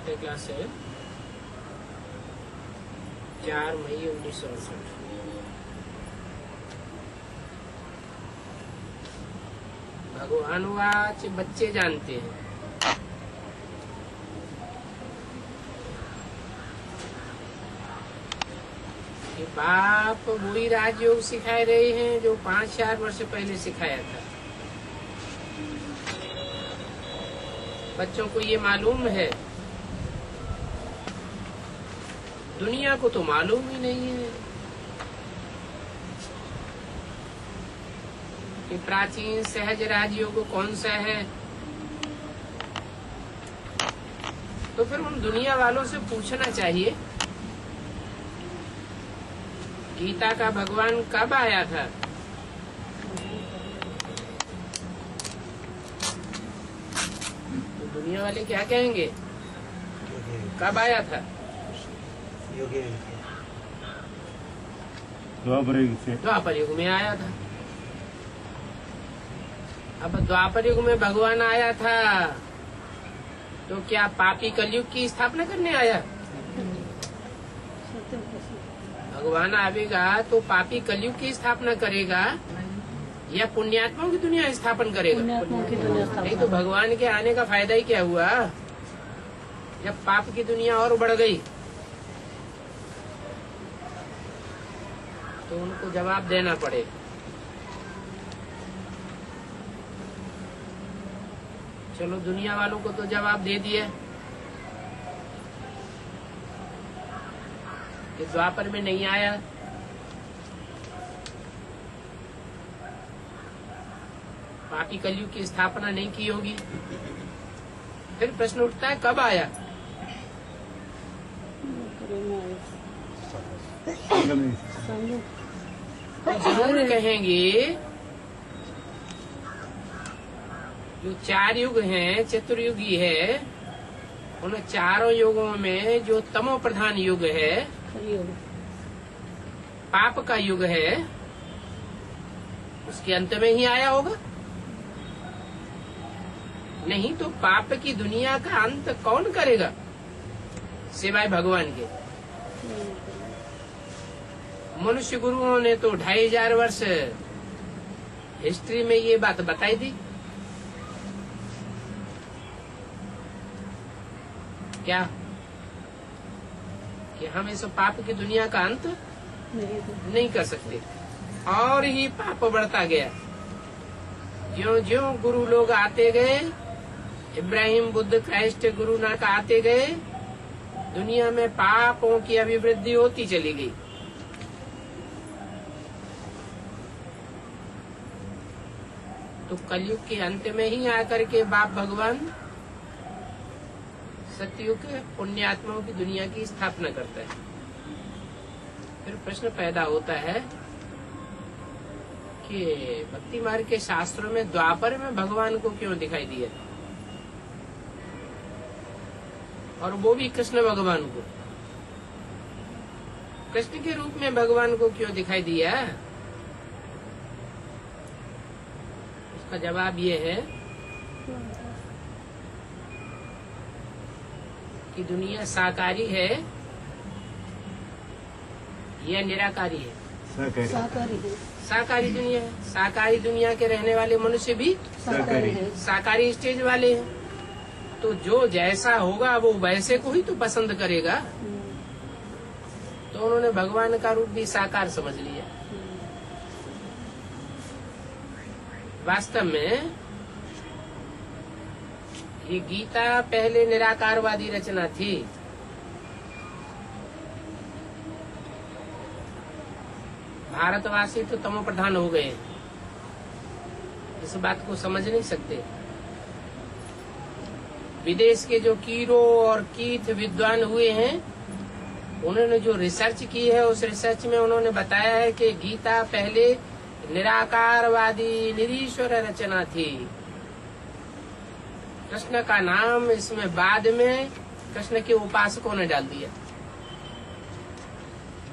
सातवीं क्लास से 4 मई 1968। भगवानवाच बच्चे जानते हैं। कि बाप वही राजयोग सिखाए रहे हैं जो 5,000 वर्ष पहले सिखाया था। बच्चों को ये मालूम है, दुनिया को तो मालूम ही नहीं है कि प्राचीन सहज राजयोग कौन सा है। तो फिर उन दुनिया वालों से पूछना चाहिए, गीता का भगवान कब आया था? तो दुनिया वाले क्या कहेंगे, कब आया था? द्वापर युग में आया था। अब द्वापर युग में भगवान आया था तो क्या पापी कलयुग की स्थापना करने आया? भगवान आवेगा तो पापी कलयुग की स्थापना करेगा या पुण्यात्माओं की दुनिया स्थापन करेगा? नहीं तो भगवान के आने का फायदा ही क्या हुआ जब पाप की दुनिया और बढ़ गई? तो उनको जवाब देना पड़े। चलो दुनिया वालों को तो जवाब दे दिया कि द्वापर में नहीं आया। पापी कलयुग की स्थापना नहीं की होगी। फिर प्रश्न उठता है कब आया? तो जरूर कहेंगे जो 4 युग हैं, चतुर्युगी है, उन चारों युगों में जो तमो प्रधान युग है, पाप का युग है, उसके अंत में ही आया होगा। नहीं तो पाप की दुनिया का अंत कौन करेगा सिवाय भगवान के? मनुष्य गुरुओं ने तो 2500 वर्ष हिस्ट्री में ये बात बताई थी। क्या कि हम इस पाप की दुनिया का अंत नहीं कर सकते। और ही पाप बढ़ता गया। ज्यों ज्यों गुरु लोग आते गए, इब्राहिम, बुद्ध, क्राइस्ट गुरु नानक आते गए, दुनिया में पापों की अभिवृद्धि होती चली गई। तो कलयुग के अंत में ही आकर के बाप भगवान सतयुग के पुण्यात्माओं की दुनिया की स्थापना करता है। फिर प्रश्न पैदा होता है कि भक्ति मार्ग के शास्त्रों में द्वापर में भगवान को क्यों दिखाई दिया, और वो भी कृष्ण भगवान को? कृष्ण के रूप में भगवान को क्यों दिखाई दिया? उसका जवाब ये है कि दुनिया साकारी है या निराकारी है? साकारी दुनिया है। साकारी दुनिया के रहने वाले मनुष्य भी साकारी स्टेज वाले हैं। तो जो जैसा होगा वो वैसे को ही तो पसंद करेगा। तो उन्होंने भगवान का रूप भी साकार समझ लिया। वास्तव में ये गीता पहले निराकारवादी रचना थी। भारतवासी तो तमो प्रधान हो गए, इस बात को समझ नहीं सकते। विदेश के जो कीरो और कीथ विद्वान हुए हैं, उन्होंने जो रिसर्च की है, उस रिसर्च में उन्होंने बताया है कि गीता पहले निराकारवादी निरीश्वर रचना थी। कृष्ण का नाम इसमें बाद में कृष्ण के उपासकों ने डाल दिया।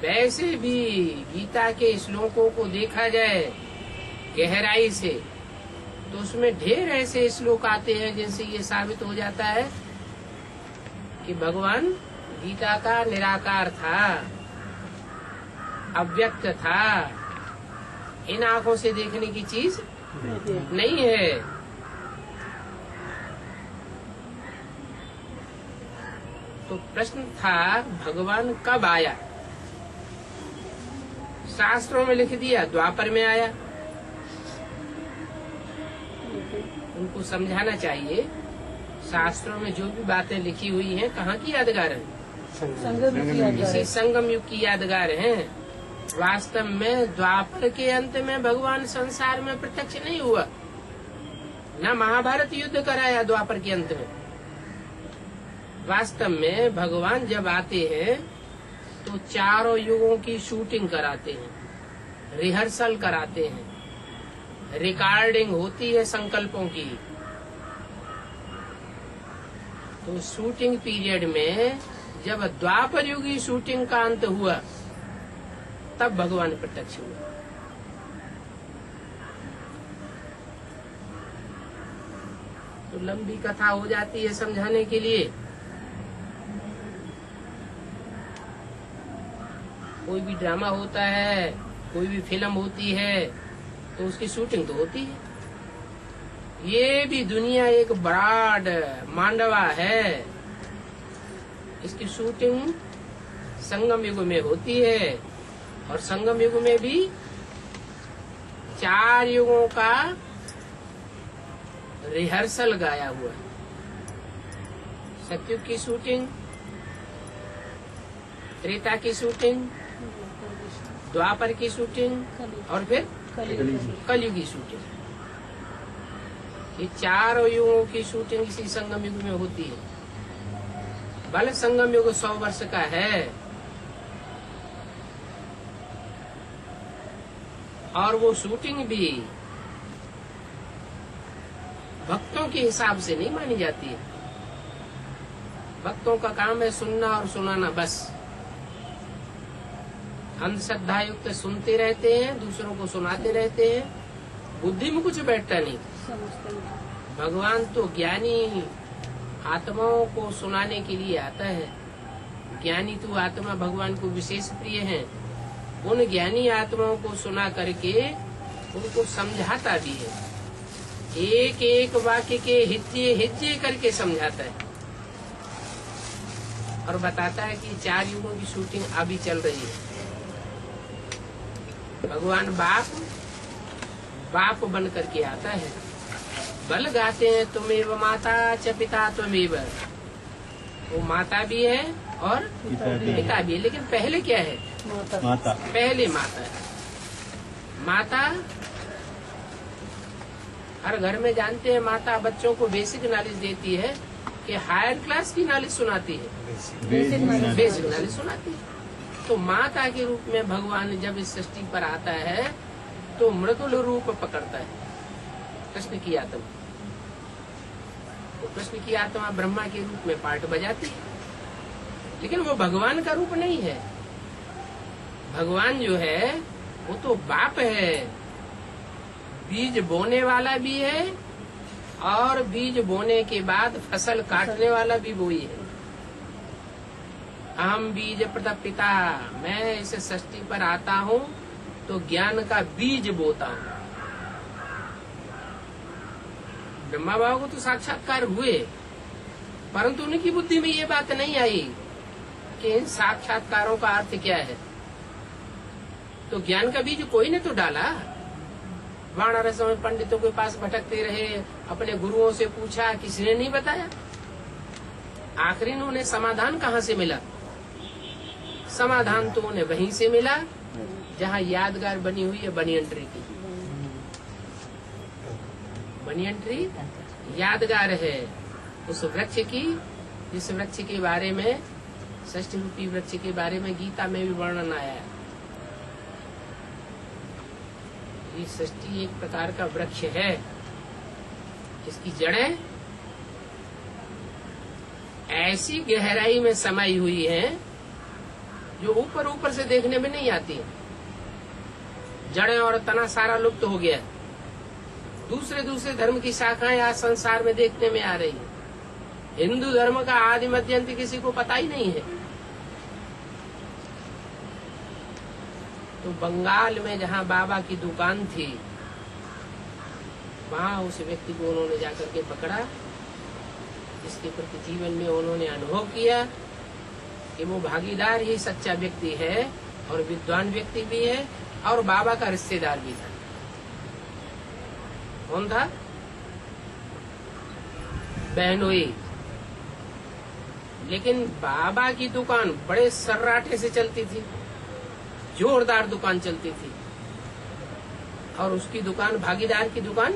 वैसे भी गीता के श्लोकों को देखा जाए गहराई से तो उसमें ढेर ऐसे श्लोक आते हैं जिनसे ये साबित हो जाता है कि भगवान गीता का निराकार था, अव्यक्त था, इन आंखों से देखने की चीज नहीं है। तो प्रश्न था भगवान कब आया? शास्त्रों में लिख दिया द्वापर में आया। उनको समझाना चाहिए शास्त्रों में जो भी बातें लिखी हुई हैं कहाँ की यादगार है? इसी संगम युग की यादगार हैं। वास्तव में द्वापर के अंत में भगवान संसार में प्रत्यक्ष नहीं हुआ, न महाभारत युद्ध कराया द्वापर के अंत में। वास्तव में भगवान जब आते हैं तो चारों युगों की शूटिंग कराते हैं, रिहर्सल कराते हैं, रिकॉर्डिंग होती है संकल्पों की। तो शूटिंग पीरियड में जब द्वापर युग की शूटिंग का अंत हुआ तब भगवान प्रत्यक्ष हुआ। तो लंबी कथा हो जाती है समझाने के लिए। कोई भी ड्रामा होता है, कोई भी फिल्म होती है तो उसकी शूटिंग तो होती है। ये भी दुनिया एक ब्रॉड मांडवा है, इसकी शूटिंग संगम युग में होती है। और संगम युग में भी 4 युगों का रिहर्सल गाया हुआ है। सतयुग की शूटिंग, त्रेता की शूटिंग, द्वापर की शूटिंग और फिर कलयुग की शूटिंग। ये 4 युगों की शूटिंग इसी संगम युग में होती है। भले संगम युग 100 वर्ष का है और वो शूटिंग भी भक्तों के हिसाब से नहीं मानी जाती है। भक्तों का काम है सुनना और सुनाना, बस। अंधश्रद्धा युक्त सुनते रहते हैं, दूसरों को सुनाते रहते हैं, बुद्धि में कुछ बैठता नहीं। भगवान तो ज्ञानी आत्माओं को सुनाने के लिए आता है। ज्ञानी तो आत्मा भगवान को विशेष प्रिय है। उन ज्ञानी आत्माओं को सुना करके उनको समझाता भी है, एक एक वाक्य के हिज्जे हिज्जे करके समझाता है और बताता है कि 4 युगों की शूटिंग अभी चल रही है। भगवान बाप बन करके आता है। बल गाते हैं तुमेव माता च पिता त्वमेव। वो माता भी है और पिता भी है, लेकिन पहले क्या है? माता। पहले माता है। माता हर घर में जानते हैं, माता बच्चों को बेसिक नॉलेज देती है कि हायर क्लास की नॉलेज सुनाती है, बेसिक नॉलेज सुनाती है। तो माता के रूप में भगवान जब इस सृष्टि पर आता है तो मृदुल रूप पकड़ता है कृष्ण की आत्मा। तो कृष्ण की आत्मा ब्रह्मा के रूप में पार्ट बजाती है, लेकिन वो भगवान का रूप नहीं है। भगवान जो है वो तो बाप है, बीज बोने वाला भी है और बीज बोने के बाद फसल काटने वाला भी वही है। अहम बीज प्रद पिता। मैं इस सृष्टि पर आता हूँ तो ज्ञान का बीज बोता हूँ। ब्रह्मा बाबा को तो साक्षात्कार हुए, परंतु उनकी बुद्धि में ये बात नहीं आई कि इन साक्षात्कारों का अर्थ क्या है। तो ज्ञान का बीज कोई ने तो डाला। वानरस में पंडितों के पास भटकते रहे, अपने गुरुओं से पूछा, किसी ने नहीं बताया। आखिरी में उन्हें समाधान कहाँ से मिला? समाधान तो उन्हें वहीं से मिला जहाँ यादगार बनी हुई है बनियन ट्री की। बनियन ट्री यादगार है उस वृक्ष की, जिस वृक्ष के बारे में, षष्ठी रूपी वृक्ष के बारे में गीता में भी वर्णन आया है। ये षष्ठी एक प्रकार का वृक्ष है, इसकी जड़ें ऐसी गहराई में समाई हुई हैं जो ऊपर ऊपर से देखने में नहीं आती। जड़ें और तना सारा लुप्त हो गया। दूसरे धर्म की शाखाएं आज संसार में देखने में आ रही है। हिंदू धर्म का आदि मध्य अंत किसी को पता ही नहीं है। तो बंगाल में जहाँ बाबा की दुकान थी, वहाँ उस व्यक्ति को उन्होंने जाकर के पकड़ा, जिसके प्रति जीवन में उन्होंने अनुभव किया कि वो भागीदार ही सच्चा व्यक्ति है और विद्वान व्यक्ति भी है और बाबा का रिश्तेदार भी था। कौन था? बहनोई। लेकिन बाबा की दुकान बड़े सर्राटे से चलती थी, जोरदार दुकान चलती थी, और उसकी दुकान, भागीदार की दुकान,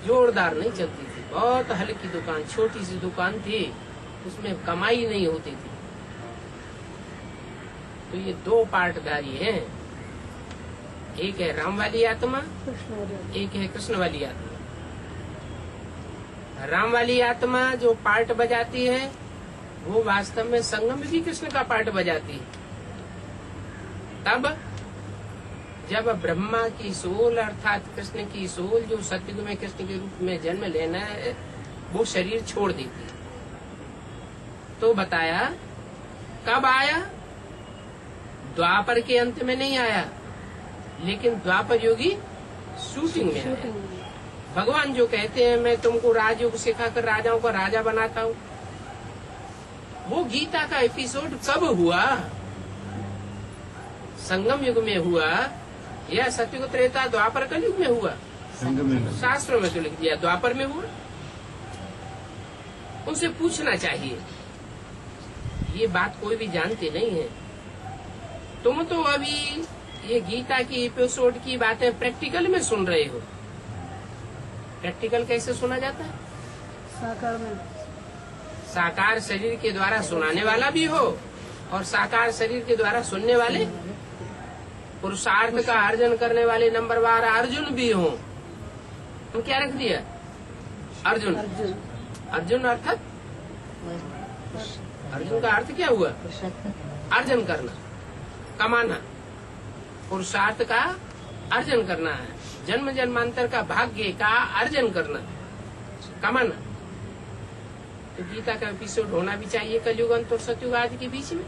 जोरदार नहीं चलती थी, बहुत हल्की दुकान, छोटी सी दुकान थी, उसमें कमाई नहीं होती थी। तो ये दो पार्टधारी हैं, एक है राम वाली आत्मा, एक है कृष्ण वाली आत्मा। राम वाली आत्मा जो पार्ट बजाती है वो वास्तव में संगम भी कृष्ण का पार्ट बजाती है। तब जब ब्रह्मा की सोल अर्थात कृष्ण की सोल जो सतयुग में कृष्ण के रूप में जन्म लेना है, वो शरीर छोड़ देती है। तो बताया कब आया? द्वापर के अंत में नहीं आया, लेकिन द्वापर योगी शूटिंग में आया। भगवान जो कहते हैं मैं तुमको राजयोग सिखाकर राजाओं का राजा बनाता हूँ, वो गीता का एपिसोड कब हुआ? संगम युग में हुआ या सतयुग त्रेता द्वापर कलयुग में हुआ? शास्त्रों में तो लिख दिया द्वापर में हुआ। उनसे पूछना चाहिए, ये बात कोई भी जानते नहीं है। तुम तो अभी ये गीता की एपिसोड की बातें प्रैक्टिकल में सुन रहे हो। प्रैक्टिकल कैसे सुना जाता है? साकार में। साकार शरीर के द्वारा सुनाने वाला भी हो और साकार शरीर के द्वारा सुनने वाले, पुरुषार्थ का अर्जन करने वाले नंबरवार अर्जुन भी हो। हम क्या रख दिया? अर्जुन। अर्जुन अर्थात अर्जुन का अर्थ क्या हुआ? अर्जन करना, कमाना, पुरुषार्थ का अर्जन करना है, जन्म जन्मांतर का भाग्य का अर्जन करना, कमाना। तो गीता का एपिसोड होना भी चाहिए कलयुग अंत और सतयुग आदि के बीच में।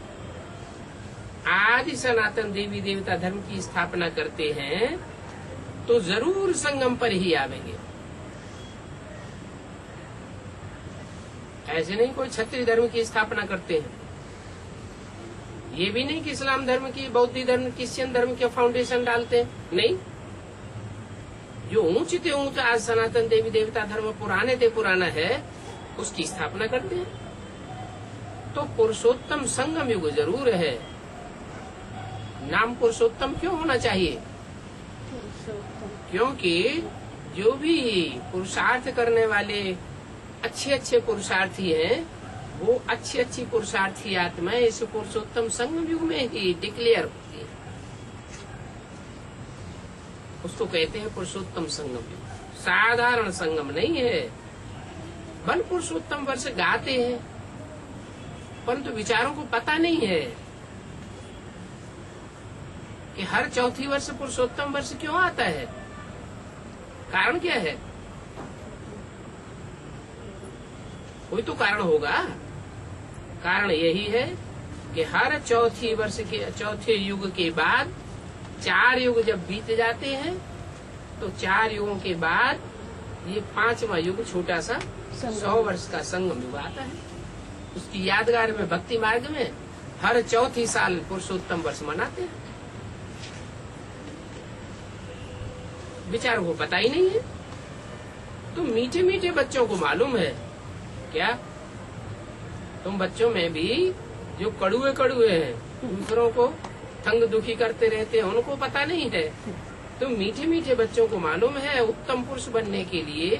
आदि सनातन देवी देवता धर्म की स्थापना करते हैं तो जरूर संगम पर ही आवेंगे। ऐसे नहीं कोई क्षत्रिय धर्म की स्थापना करते हैं, ये भी नहीं कि इस्लाम धर्म की, बौद्ध धर्म, क्रिश्चियन धर्म के फाउंडेशन डालते हैं, नहीं। जो ऊंच थे ऊंच आज सनातन देवी देवता धर्म पुराने थे पुराना है, उसकी स्थापना करते हैं। तो पुरुषोत्तम संगम युग जरूर है। नाम पुरुषोत्तम क्यों होना चाहिए? क्योंकि जो भी पुरुषार्थ करने वाले अच्छे अच्छे पुरुषार्थी हैं, वो अच्छी अच्छी पुरुषार्थी आत्माएं इस पुरुषोत्तम संगम युग में ही डिक्लेयर होती है। उसको कहते हैं पुरुषोत्तम संगम युग। साधारण संगम नहीं है। बल पुरुषोत्तम वर्ष गाते हैं, परंतु विचारों को पता नहीं है कि हर चौथी वर्ष पुरुषोत्तम वर्ष क्यों आता है। कारण क्या है? कोई तो कारण होगा। कारण यही है कि हर चौथी वर्ष के चौथे युग के बाद 4 युग जब बीत जाते हैं, तो 4 युगों के बाद ये 5वां युग छोटा सा 100 वर्ष का संगम युग आता है। उसकी यादगार में भक्ति मार्ग में हर चौथी साल पुरुषोत्तम वर्ष मनाते हैं। विचार को पता ही नहीं है। तो मीठे मीठे बच्चों को मालूम है क्या? तुम बच्चों में भी जो कड़ुए कड़ुए हैं, दूसरों को तंग दुखी करते रहते हैं, उनको पता नहीं है। तो मीठे मीठे बच्चों को मालूम है उत्तम पुरुष बनने के लिए,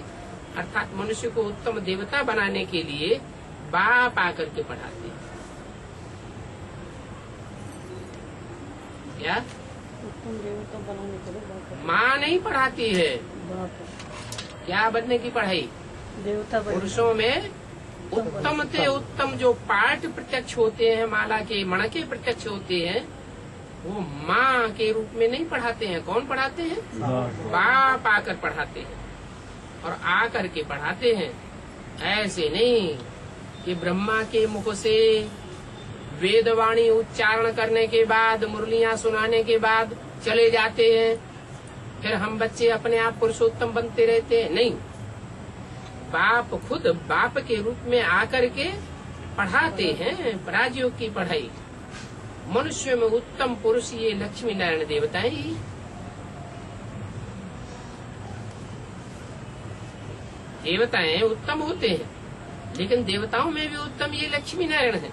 अर्थात मनुष्य को उत्तम देवता बनाने के लिए बाप आकर के पढ़ाते हैं। क्या? उत्तम देवता बनाने के लिए माँ नहीं पढ़ाती है। क्या बनने की पढ़ाई? देवता पुरुषों में उत्तम से उत्तम जो पाठ प्रत्यक्ष होते हैं, माला के मणके प्रत्यक्ष होते हैं, वो माँ के रूप में नहीं पढ़ाते हैं। कौन पढ़ाते हैं? बाप आकर पढ़ाते हैं और आकर के पढ़ाते हैं। ऐसे नहीं कि ब्रह्मा के मुख से वेदवाणी उच्चारण करने के बाद, मुरलियां सुनाने के बाद चले जाते हैं, फिर हम बच्चे अपने आप पुरुषोत्तम बनते रहते हैं। नहीं, बाप खुद बाप के रूप में आकर के पढ़ाते हैं राजयोग की पढ़ाई। मनुष्य में उत्तम पुरुष ये लक्ष्मी नारायण देवताएं ही। देवताएं उत्तम होते हैं, लेकिन देवताओं में भी उत्तम ये लक्ष्मी नारायण है।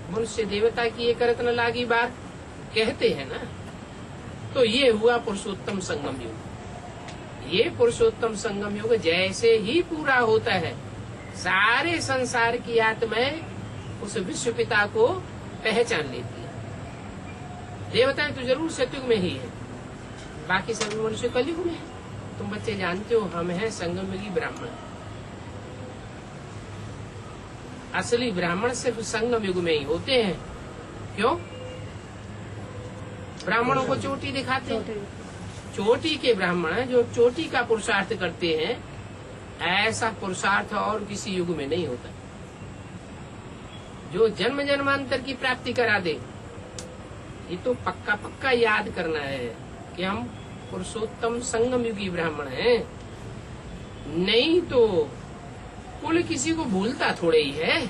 मनुष्य देवता की एक रत्न लागी बात कहते हैं ना। तो ये हुआ पुरुषोत्तम संगम युग। ये पुरुषोत्तम संगम युग जैसे ही पूरा होता है, सारे संसार की आत्माएं उस विश्व पिता को पहचान लेती है। देवताएं तो जरूर सतयुग में ही है, बाकी सभी मनुष्य कलयुग में है। तुम बच्चे जानते हो हम हैं संगम युगी ब्राह्मण। असली ब्राह्मण सिर्फ संगम युग में ही होते हैं। क्यों? ब्राह्मणों को चोटी दिखाते हैं। चोटी के ब्राह्मण हैं जो चोटी का पुरुषार्थ करते हैं। ऐसा पुरुषार्थ और किसी युग में नहीं होता जो जन्म जन्मांतर की प्राप्ति करा दे। ये तो पक्का पक्का याद करना है कि हम पुरुषोत्तम संगम युगी ब्राह्मण हैं। नहीं तो कुल किसी को भूलता थोड़े ही है,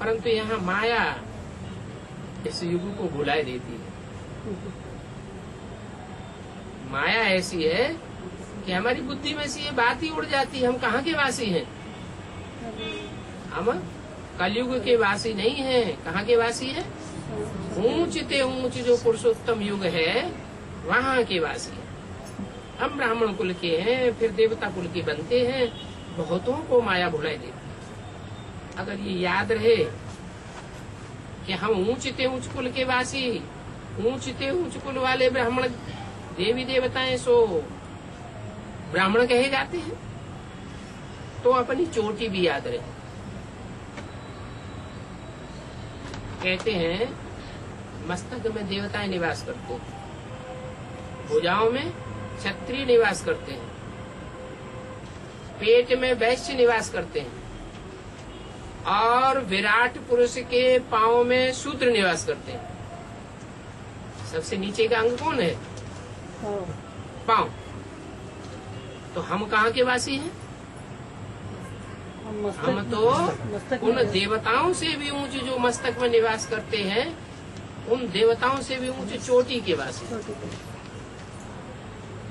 परंतु यहाँ माया इस युग को भुलाए देती है। माया ऐसी है कि हमारी बुद्धि में से ये बात ही उड़ जाती है। हम कहाँ के वासी हैं? हम कलयुग के वासी नहीं हैं। कहाँ के वासी हैं? ऊंचते ऊंच जो पुरुषोत्तम युग है वहाँ के वासी हैं। हम ब्राह्मण कुल के हैं, फिर देवता कुल के बनते हैं। बहुतों को माया भुलाई देती है। अगर ये याद रहे कि हम ऊंचते ऊंच कुल के वासी, ऊंचते ऊंच कुल वाले ब्राह्मण देवी देवताएं सो ब्राह्मण कहे जाते हैं, तो अपनी चोटी भी याद रहे। कहते हैं मस्तक में देवताएं निवास करते हैं, भुजाओं में क्षत्रिय निवास करते हैं, पेट में वैश्य निवास करते हैं, और विराट पुरुष के पांव में शूद्र निवास करते हैं। सबसे नीचे का अंग कौन है? पांव। तो हम कहाँ के वासी हैं? हम तो उन देवताओं से भी ऊंच जो मस्तक में निवास करते हैं, उन देवताओं से भी ऊंच चोटी के वासी।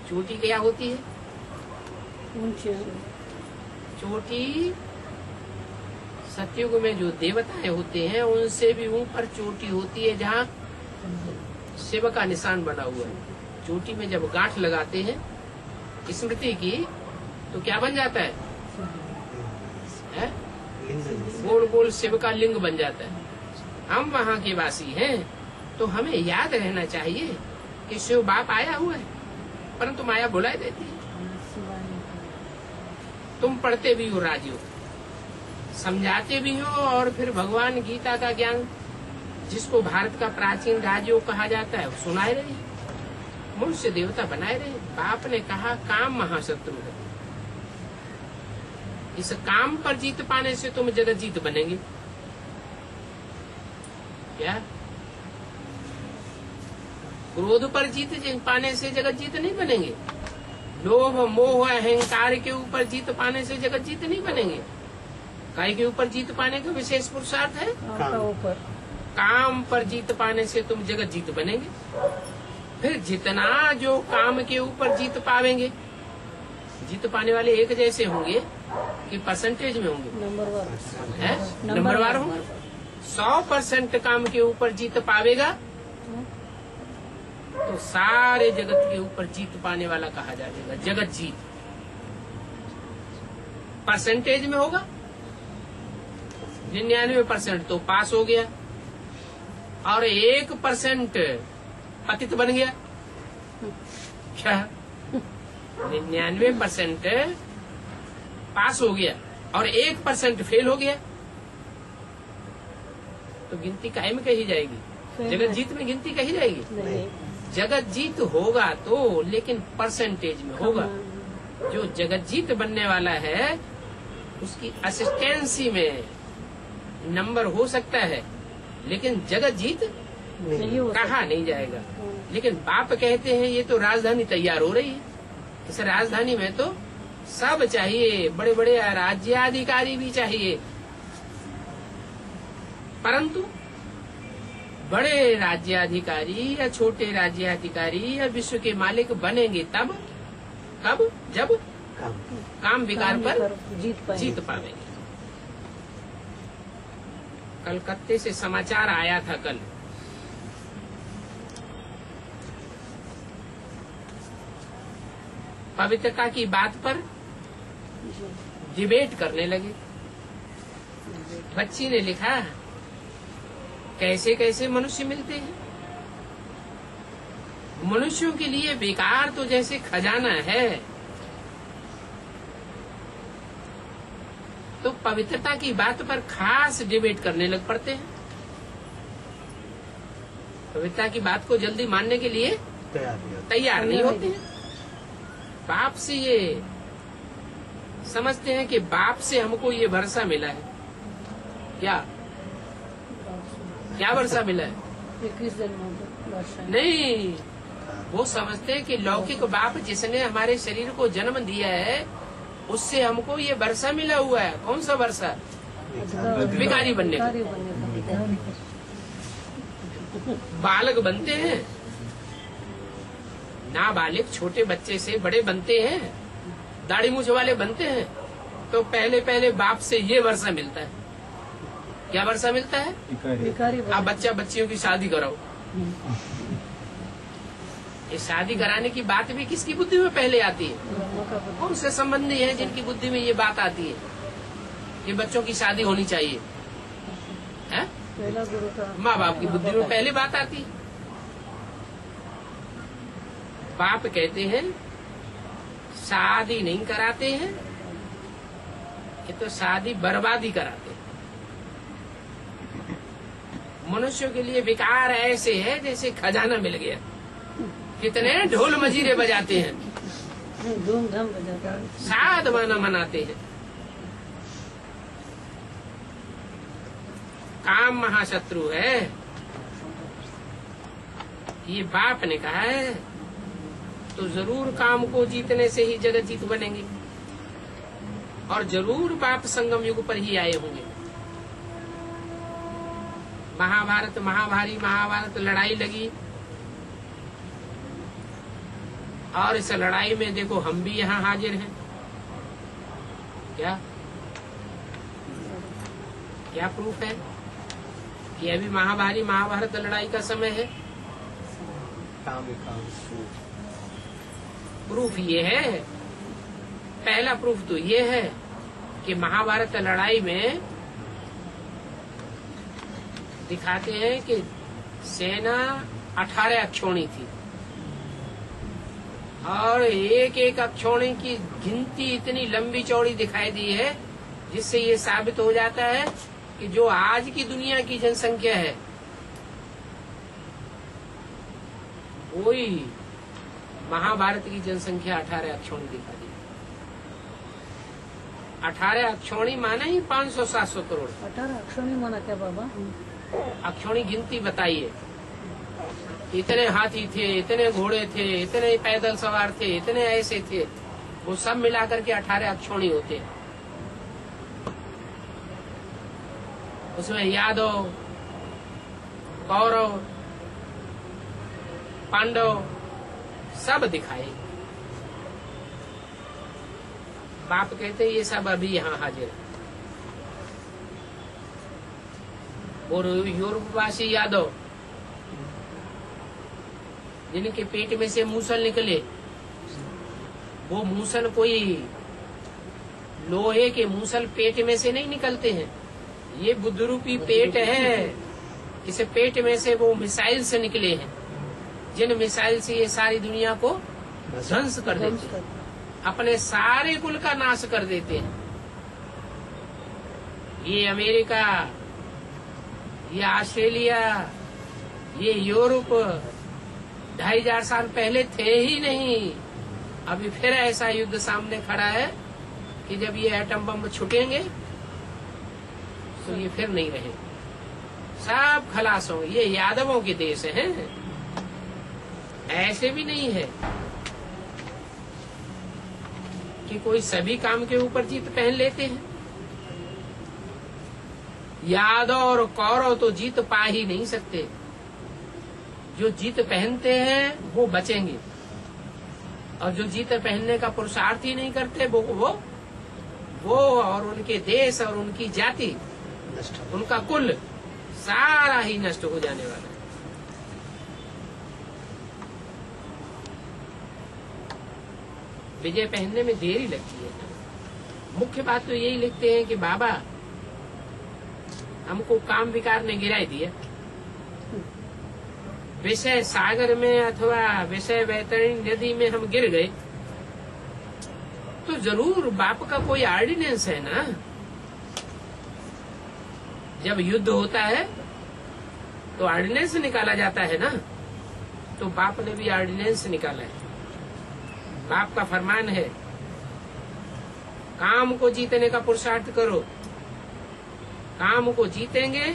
चोटी क्या होती है? चोटी सतयुग में जो देवताएं होते हैं उनसे भी ऊपर चोटी होती है, जहाँ शिव का निशान बना हुआ है। चोटी में जब गांठ लगाते हैं स्मृति की, तो क्या बन जाता है? गोल गोल शिव का लिंग बन जाता है। हम वहाँ के वासी हैं, तो हमें याद रहना चाहिए कि शिव बाप आया हुआ है, परंतु माया भुला देती है। तुम पढ़ते भी हो राजयोग, समझाते भी हो, और फिर भगवान गीता का ज्ञान जिसको भारत का प्राचीन राजयोग कहा जाता है सुनाए रहे, मनुष्य देवता बनाए रहे। बाप ने कहा काम महाशत्रु है, इस काम पर जीत पाने से तुम जगत जीत बनेंगे। क्या? क्रोध पर जीत पाने से जगत जीत नहीं बनेंगे। लोभ मोह अहंकार के ऊपर जीत पाने से जगत जीत नहीं बनेंगे। काय के ऊपर जीत पाने का विशेष पुरुषार्थ है? काम पर जीत पाने से तुम जगत जीत बनेंगे। फिर जितना जो काम के ऊपर जीत पावेंगे, जीत पाने वाले एक जैसे होंगे कि परसेंटेज में होंगे? नंबरवार होंगे। 100% काम के ऊपर जीत पावेगा तो सारे जगत के ऊपर जीत पाने वाला कहा जाएगा। जगत जीत परसेंटेज में होगा 99% तो पास हो गया, और 1% पतित बन गया। क्या? 99% पास हो गया और 1% फेल हो गया, तो गिनती काहे में कही जाएगी? जगत जीत में गिनती कही जाएगी? जगत जीत होगा तो, लेकिन परसेंटेज में होगा। जो जगत जीत बनने वाला है उसकी असिस्टेंसी में नंबर हो सकता है, लेकिन जगत जीत नहीं हो कहा नहीं जाएगा। लेकिन बाप कहते हैं ये तो राजधानी तैयार हो रही है, इस राजधानी में तो सब चाहिए, बड़े बड़े राज्याधिकारी भी चाहिए, परंतु बड़े राज्याधिकारी या छोटे राज्याधिकारी या विश्व के मालिक बनेंगे तब कब जब काम विकार पर जीत पावेंगे। कलकत्ते से समाचार आया था कल, पवित्रता की बात पर डिबेट करने लगे। बच्ची ने लिखा, कैसे कैसे मनुष्य मिलते हैं। मनुष्यों के लिए बेकार तो जैसे खजाना है, तो पवित्रता की बात पर खास डिबेट करने लग पड़ते हैं। पवित्रता की बात को जल्दी मानने के लिए तैयार नहीं होते हैं। बाप से ये समझते हैं कि बाप से हमको ये भरोसा मिला है। क्या क्या भरोसा मिला है? 21 जन्मों का वर्षा नहीं, वो समझते हैं कि लौकिक बाप जिसने हमारे शरीर को जन्म दिया है, उससे हमको ये वर्षा मिला हुआ है। कौन सा वर्षा? भिखारी बनने का। बालक बनते हैं, नाबालिग छोटे बच्चे से बड़े बनते हैं, दाढ़ी मूछ वाले बनते हैं, तो पहले पहले बाप से ये वर्षा मिलता है। क्या वर्षा मिलता है? आप बच्चा बच्चियों की शादी कराओ। ये शादी कराने की बात भी किसकी बुद्धि में पहले आती है? कौन से संबंधी हैं जिनकी बुद्धि में ये बात आती है कि बच्चों की शादी होनी चाहिए? है? माँ बाप की बुद्धि में पहले बात आती है। बाप कहते हैं शादी नहीं कराते हैं, ये तो शादी बर्बादी कराते हैं। मनुष्यों के लिए विकार ऐसे है जैसे खजाना मिल गया। कितने ढोल मजीरे बजाते हैं, धूमधाम बजाता है, साध माना मनाते हैं। काम महाशत्रु है, ये बाप ने कहा है, तो जरूर काम को जीतने से ही जगत जीत बनेंगे, और जरूर बाप संगम युग पर ही आए होंगे। महाभारत लड़ाई लगी, और इस लड़ाई में देखो हम भी यहाँ हाजिर हैं। क्या प्रूफ है कि अभी महाभारत लड़ाई का समय है? प्रूफ ये है, पहला प्रूफ तो ये है कि महाभारत लड़ाई में दिखाते हैं कि सेना 18 अक्षौणी थी, और एक एक अक्षौणी की गिनती इतनी लंबी चौड़ी दिखाई दी है, जिससे ये साबित हो जाता है कि जो आज की दुनिया की जनसंख्या है, वही महाभारत की जनसंख्या 18 अक्षौणी दिखा दी। 18 अक्षौणी माना ही 500-700 करोड़। 18 अक्षौणी माना क्या बाबा? अक्षौणी गिनती बताइए। इतने हाथी थे, इतने घोड़े थे, इतने पैदल सवार थे, इतने ऐसे थे, वो सब मिलाकर के 18 अक्षौणी होते हैं। उसमें यादव, कौरव, पांडव सब दिखाए। बाप कहते हैं ये सब अभी यहाँ हाजिर है। और यूरोपवासी यादव जिनके पेट में से मूसल निकले, वो मूसल कोई लोहे के मूसल पेट में से नहीं निकलते हैं, ये बुद्ध रूपी पेट है। इस पेट में से वो मिसाइल से निकले हैं, जिन मिसाइल से ये सारी दुनिया को ध्वंस कर देते हैं, अपने सारे कुल का नाश कर देते हैं। ये अमेरिका, ये ऑस्ट्रेलिया, ये यूरोप 2500 साल पहले थे ही नहीं। अभी फिर ऐसा युद्ध सामने खड़ा है कि जब ये एटम बम छुटेंगे तो ये फिर नहीं रहे, सब खलास होंगे। ये यादवों के देश हैं, ऐसे भी नहीं है कि कोई सभी काम के ऊपर जीत पहन लेते हैं। यादव और कौरव तो जीत पा ही नहीं सकते। जो जीत पहनते हैं वो बचेंगे, और जो जीत पहनने का पुरुषार्थ ही नहीं करते वो और उनके देश और उनकी जाति, उनका कुल सारा ही नष्ट हो जाने वाला है। विजय पहनने में देरी लगती है। मुख्य बात तो यही लिखते हैं कि बाबा हमको काम विकार ने गिरा दिया, विषय सागर में अथवा विषय वैतरणी नदी में हम गिर गए, तो जरूर बाप का कोई ऑर्डिनेंस है ना। जब युद्ध होता है तो ऑर्डिनेंस निकाला जाता है ना, तो बाप ने भी ऑर्डिनेंस निकाला है। बाप का फरमान है, काम को जीतने का पुरुषार्थ करो, काम को जीतेंगे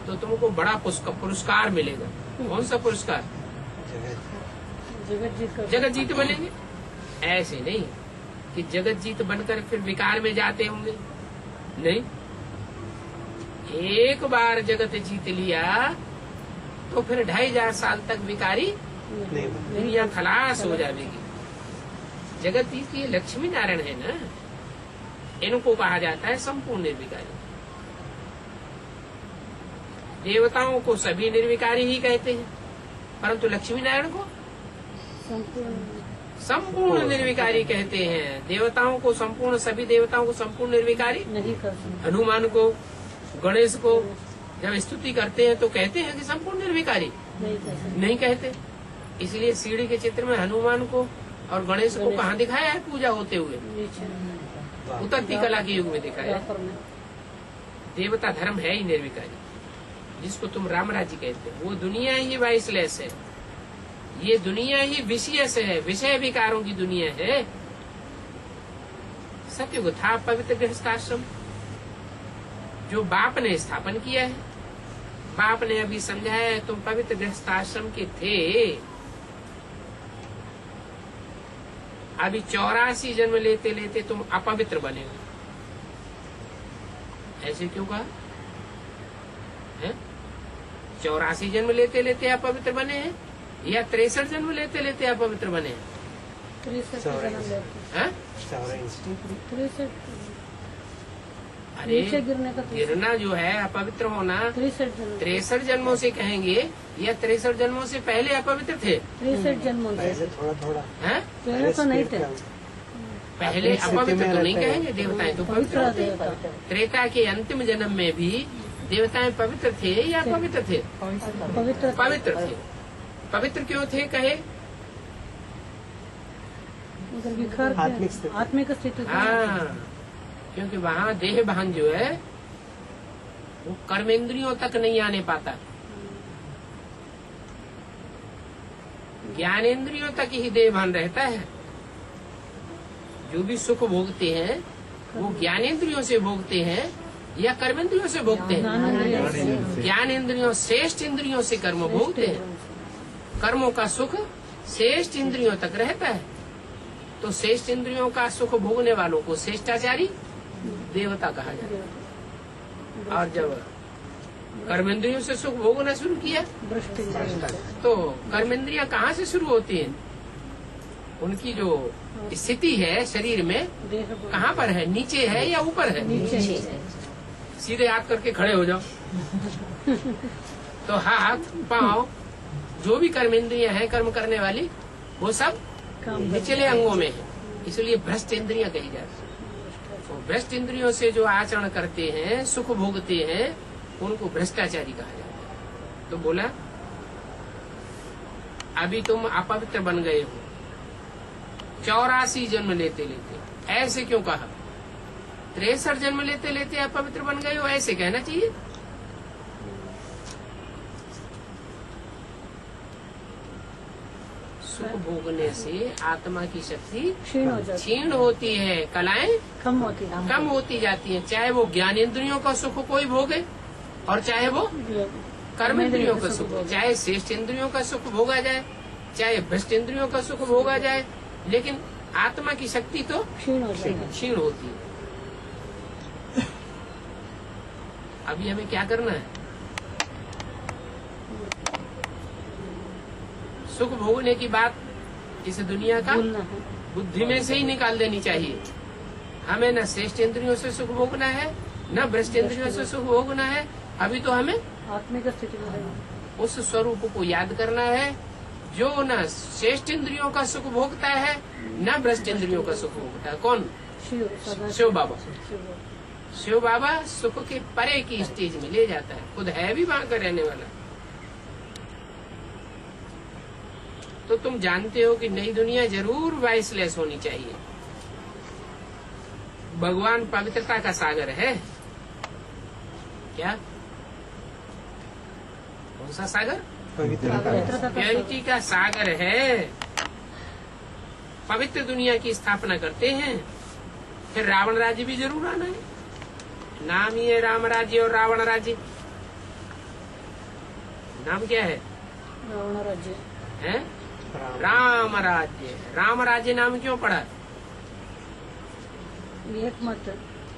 तो तुमको बड़ा पुरस्कार मिलेगा। कौन सा पुरस्कार? जगत जीत बनेंगे। ऐसे नहीं कि जगत जीत बनकर फिर विकार में जाते होंगे, नहीं। एक बार जगत जीत लिया तो फिर 2500 साल तक विकारी दुनिया खलास हो जाएगी। जगत जीत ये लक्ष्मी नारायण है ना, इनको कहा जाता है संपूर्ण निर्विकारी। देवताओं को सभी निर्विकारी ही कहते हैं, परंतु लक्ष्मी नारायण को संपूर्ण निर्विकारी कहते हैं। देवताओं को संपूर्ण, सभी देवताओं को संपूर्ण निर्विकारी नहीं कर सकते। हनुमान को, गणेश को जब स्तुति करते हैं तो कहते हैं कि संपूर्ण निर्विकारी, नहीं कहते। इसलिए सीढ़ी के चित्र में हनुमान को और गणेश को कहाँ दिखाया है पूजा होते हुए? उतरती कला के युग में दिखाया है। देवता धर्म है ही निर्विकारी, जिसको तुम राम राज्य कहते हो। वो दुनिया ही वाइसलेस है, ये दुनिया ही विषयस है, विषय विकारों की दुनिया है। सत्युग था पवित्र गृहस्थाश्रम, जो बाप ने स्थापन किया है। बाप ने अभी समझाया है, तुम पवित्र गृहस्थाश्रम के थे, अभी 84 जन्म लेते लेते तुम अपवित्र बने हो। ऐसे क्यों कहा है? 84 जन्म लेते लेते अपवित्र बने हैं या 63 जन्म लेते लेते अपवित्र बने हैं? 63 जन्म लेते हैं? 63 अरे नीचे गिरने का गिरना जो है अपवित्र होना, 63 जन्मों से कहेंगे या 63 जन्मों से पहले अपवित्र थे? 63 जन्मों से थोड़ा हैं? पहले तो नहीं थे। पहले अपवित्र तो नहीं कहेंगे, देवताएं तो पवित्र होते। देवता त्रेता के अंतिम जन्म में भी देवताएं पवित्र थे या पवित्र थे? पवित्र थे। पवित्र क्यों थे कहे? उधर विकार आत्मिक स्थिति। हाँ, क्योंकि वहाँ देह भान जो है वो कर्मेंद्रियों तक नहीं आने पाता, ज्ञानेंद्रियों तक ही देह भान रहता है। जो भी सुख भोगते हैं वो ज्ञानेंद्रियों से भोगते हैं या कर्मेंद्रियों से भोगते हैं? ज्ञानेंद्रियों श्रेष्ठ इंद्रियों से कर्म भोगते हैं। कर्मों का सुख श्रेष्ठ इंद्रियों तक रहता है, तो श्रेष्ठ इंद्रियों का सुख भोगने वालों को श्रेष्ठाचारी देवता कहा जाता है। और जब कर्मेंद्रियों से सुख भोगना शुरू किया तो कर्मेंद्रियां कहाँ से शुरू होती हैं? उनकी जो स्थिति है शरीर में कहाँ पर है? नीचे है या ऊपर है? सीधे हाथ करके खड़े हो जाओ तो हाथ पांव जो भी कर्मेंद्रियां हैं कर्म करने वाली, वो सब निचले अंगों में है। इसलिए भ्रष्ट इंद्रियां कही जाती है। तो भ्रष्ट इंद्रियों से जो आचरण करते हैं, सुख भोगते हैं, उनको भ्रष्टाचारी कहा जाता है। तो बोला अभी तुम अपवित्र बन गए हो 84 जन्म लेते लेते। ऐसे क्यों कहा? 63 जन्म लेते लेते अपवित्र बन गए हो, ऐसे कहना चाहिए। सुख भोगने से आत्मा की शक्ति क्षीण हो जाती क्षीण होती है, कलाएं कम होती है कम होती जाती हैं। चाहे वो ज्ञानेंद्रियों का सुख कोई भोगे और चाहे वो कर्म इंद्रियों का सुख, चाहे श्रेष्ठ इंद्रियों का सुख भोगा जाए, चाहे भ्रष्ट इंद्रियों का सुख भोगा जाए, लेकिन आत्मा की शक्ति तो क्षीण हो जाती है। क्षीण होती है। अभी हमें क्या करना है? सुख भोगने की बात इस दुनिया का भूलना है। बुद्धि में से ही निकाल देनी चाहिए। हमें न श्रेष्ठ इंद्रियों से सुख भोगना है, न भ्रष्ट इंद्रियों से सुख भोगना है। अभी तो हमें आत्मिक स्थिति में रहना। उस स्वरूप को याद करना है जो न श्रेष्ठ इंद्रियों का सुख भोगता है, न भ्रष्ट इंद्रियों का सुख भोगता है। कौन? शिव सदा शिव बाबा। शिव। शिव बाबा सुख के परे की स्टेज में ले जाता है, खुद है भी वहां का रहने वाला। तो तुम जानते हो कि नई दुनिया जरूर वाइसलेस होनी चाहिए। भगवान पवित्रता का सागर है क्या? कौन सा सागर? पवित्रता का प्योरिटी का सागर है। पवित्र दुनिया की स्थापना करते हैं, फिर रावण राज्य भी जरूर आना है। नाम ही है राम राज्य और रावण राज्य। नाम क्या है? रावण राज्य है? राम राज्य। राम राज्य नाम क्यों पड़ा एक मत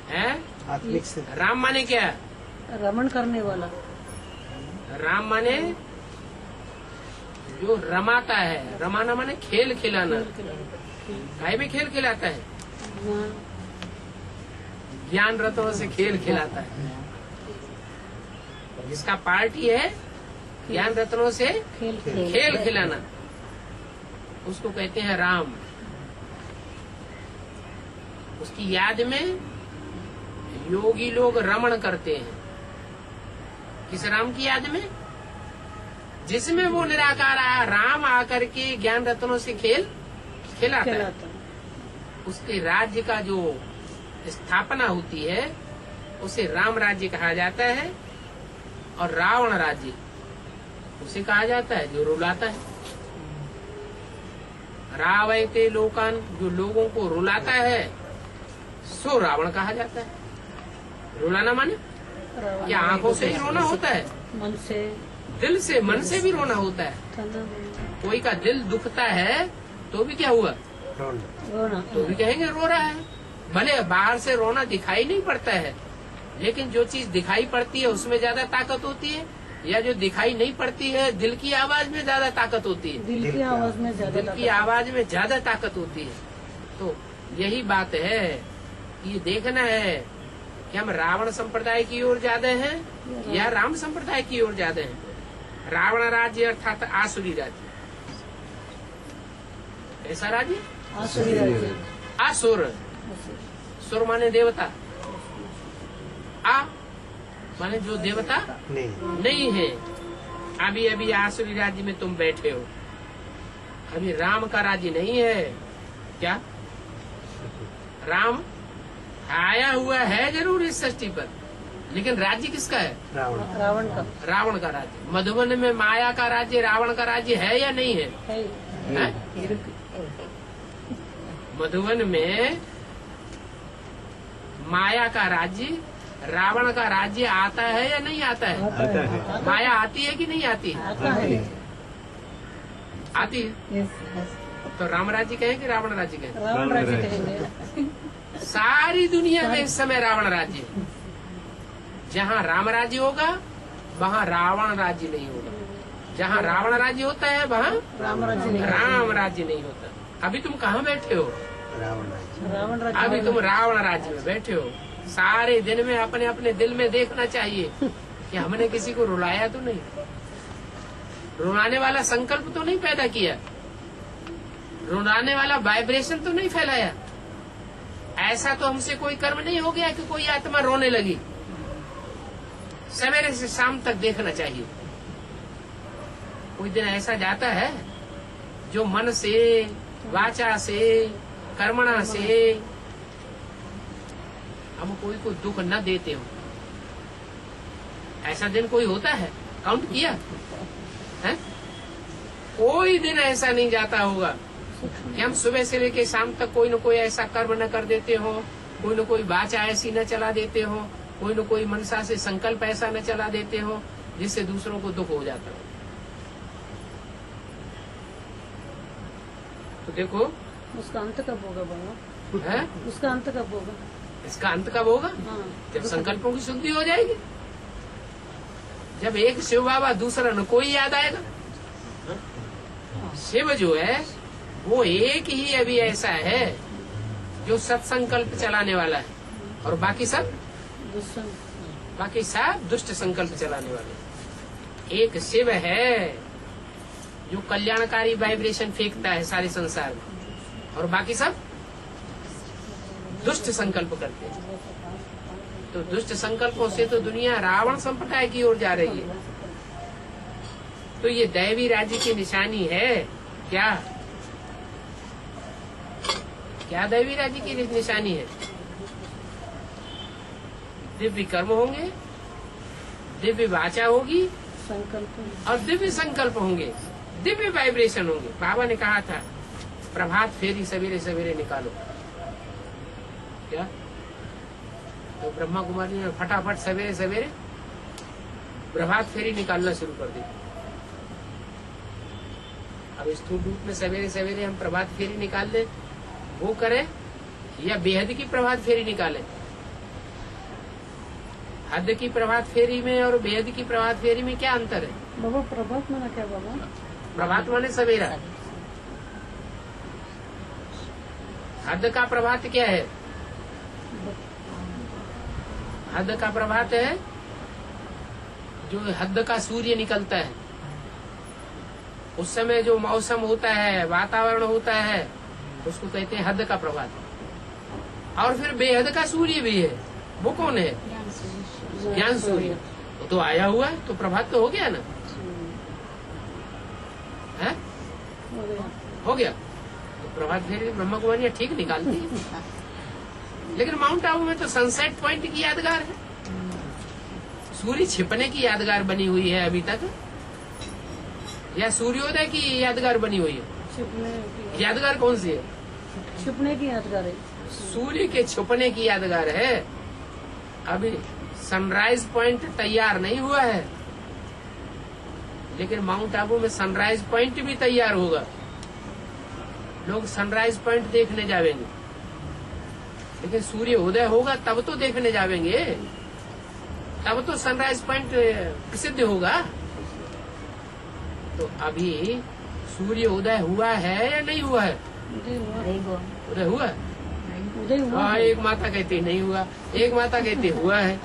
है? आत्मिक से राम माने क्या? रमण करने वाला। राम माने जो रमाता है। रमाना माने खेल खिलाना। काय में खेल खिलाता है? ज्ञान ज्ञान रत्नों से खेल खिलाता है। जिसका पार्ट ही है ज्ञान रत्नों से खेल खिलाना, उसको कहते हैं राम। उसकी याद में योगी लोग रमण करते हैं। किस राम की याद में? जिसमें वो निराकार राम आकर के ज्ञान रत्नों से खेल खिलाता है। उसके राज्य का जो स्थापना होती है उसे राम राज्य कहा जाता है, और रावण राज्य उसे कहा जाता है जो रुलाता है। रावयते लोकान, जो लोगों को रुलाता है सो रावण कहा जाता है। रुलाना माने क्या? आंखों से ही रोना होता है, मन से, दिल से, मन से भी रोना होता है। कोई का दिल दुखता है तो भी क्या हुआ? रोना। तो भी कहेंगे रो रहा है। भले बाहर से रोना दिखाई नहीं पड़ता है, लेकिन जो चीज दिखाई पड़ती है उसमें ज्यादा ताकत होती है, या जो दिखाई नहीं पड़ती है दिल की आवाज में ज्यादा ताकत होती है। दिल की आवाज में ज्यादा दिल की आवाज में ज्यादा ताकत होती है। तो यही बात है, ये देखना है कि हम रावण संप्रदाय की ओर ज्यादा हैं या राम संप्रदाय की ओर ज्यादा हैं। रावण राज्य अर्थात आसुरी राज्य। ऐसा राज्य आसुरी राज्य। आसुर। सुर माने देवता, आ माने जो देवता नहीं है। अभी अभी आसुरी राज्य में तुम बैठे हो, अभी राम का राज्य नहीं है क्या? राम आया हुआ है जरूर इस सृष्टि पर, लेकिन राज्य किसका है? रावण का। रावण का राज्य। मधुबन में माया का राज्य, रावण का राज्य है या नहीं है? है। मधुबन में माया का राज्य, रावण का राज्य आता है या नहीं आता है? आता है। माया आती है कि नहीं आती है? आता है। आती है। तो राम राज्य कहें कि रावण राज्य कहें? रावण राज्य कहेंगे। सारी दुनिया में इस समय रावण राज्य है। जहाँ राम राज्य होगा वहाँ रावण राज्य नहीं होगा। जहाँ रावण राज्य होता है वहाँ राम राज्य नहीं। राम राज्य नहीं होता। अभी तुम कहाँ बैठे हो? रावण राज्य। अभी तुम रावण राज्य में बैठे हो। सारे दिन में अपने अपने दिल में देखना चाहिए कि हमने किसी को रुलाया तो नहीं, रुलाने वाला संकल्प तो नहीं पैदा किया, रुलाने वाला वाइब्रेशन तो नहीं फैलाया। ऐसा तो हमसे कोई कर्म नहीं हो गया कि कोई आत्मा रोने लगी। सवेरे से शाम तक देखना चाहिए। कोई दिन ऐसा जाता है जो मन से, वाचा से, कर्मणा से हम कोई को दुख न देते हो। ऐसा दिन कोई होता है? काउंट किया है? कोई दिन ऐसा नहीं जाता होगा कि हम सुबह से लेकर शाम तक कोई न कोई ऐसा कर्म न कर देते हो, कोई न कोई वाचा ऐसी न चला देते हो, कोई न कोई मनसा से संकल्प ऐसा न चला देते हो जिससे दूसरों को दुख हो जाता हो। तो देखो उसका अंत कब होगा बाबा? है, उसका अंत कब होगा? इसका अंत कब होगा? हाँ, जब संकल्पों की शुद्धि हो जाएगी, जब एक शिव बाबा दूसरा न कोई याद आएगा। शिव जो है वो एक ही अभी ऐसा है जो सत्संकल्प चलाने वाला है, और बाकी सब दुष्ट संकल्प चलाने वाले। एक शिव है जो कल्याणकारी वाइब्रेशन फेंकता है सारे संसार में, और बाकी सब दुष्ट संकल्प करते हैं। तो दुष्ट संकल्पों से तो दुनिया रावण संप्रदाय की ओर जा रही है। तो ये दैवी राज्य की निशानी है क्या? क्या दैवी राज्य की निशानी है? दिव्य कर्म होंगे, दिव्य वाचा होगी, संकल्प और दिव्य संकल्प होंगे, दिव्य वाइब्रेशन होंगे। बाबा ने कहा था प्रभात फेरी सवेरे सवेरे निकालो। क्या? तो ब्रह्मा कुमारी ने फटाफट सवेरे सवेरे प्रभात फेरी निकालना शुरू कर दी। अब स्थूल रूप में सवेरे सवेरे हम प्रभात फेरी निकाल दे, वो करें या बेहद की प्रभात फेरी निकालें? हद की प्रभात फेरी में और बेहद की प्रभात फेरी में क्या अंतर है? बाबा प्रभात माना क्या बाबा? प्रभात माने सवेरा। हद का प्रभात क्या है? हद का प्रभात है जो हद का सूर्य निकलता है, उस समय जो मौसम होता है, वातावरण होता है, उसको कहते हैं हद का प्रभात। और फिर बेहद का सूर्य भी है, वो कौन है? ज्ञान सूर्य। वो तो आया हुआ है, तो प्रभात तो हो गया ना, है? हो गया। तो प्रभात फेरी ब्रह्मा कुमारी ठीक निकालती है। लेकिन माउंट आबू में तो सनसेट पॉइंट की यादगार है, सूर्य छिपने की यादगार बनी हुई है अभी तक, या सूर्योदय की यादगार बनी हुई है? छिपने की यादगार कौन सी है? छिपने की यादगार है। सूर्य के छुपने की यादगार है। अभी सनराइज पॉइंट तैयार नहीं हुआ है, लेकिन माउंट आबू में सनराइज पॉइंट भी तैयार होगा। लोग सनराइज पॉइंट देखने जाएंगे, लेकिन सूर्य उदय होगा तब तो देखने जाएंगे, तब तो सनराइज पॉइंट प्रसिद्ध होगा। तो अभी सूर्य उदय हुआ है या नहीं हुआ है? उदय हुआ है। हाँ, एक माता कहती नहीं हुआ, एक माता कहती हुआ है।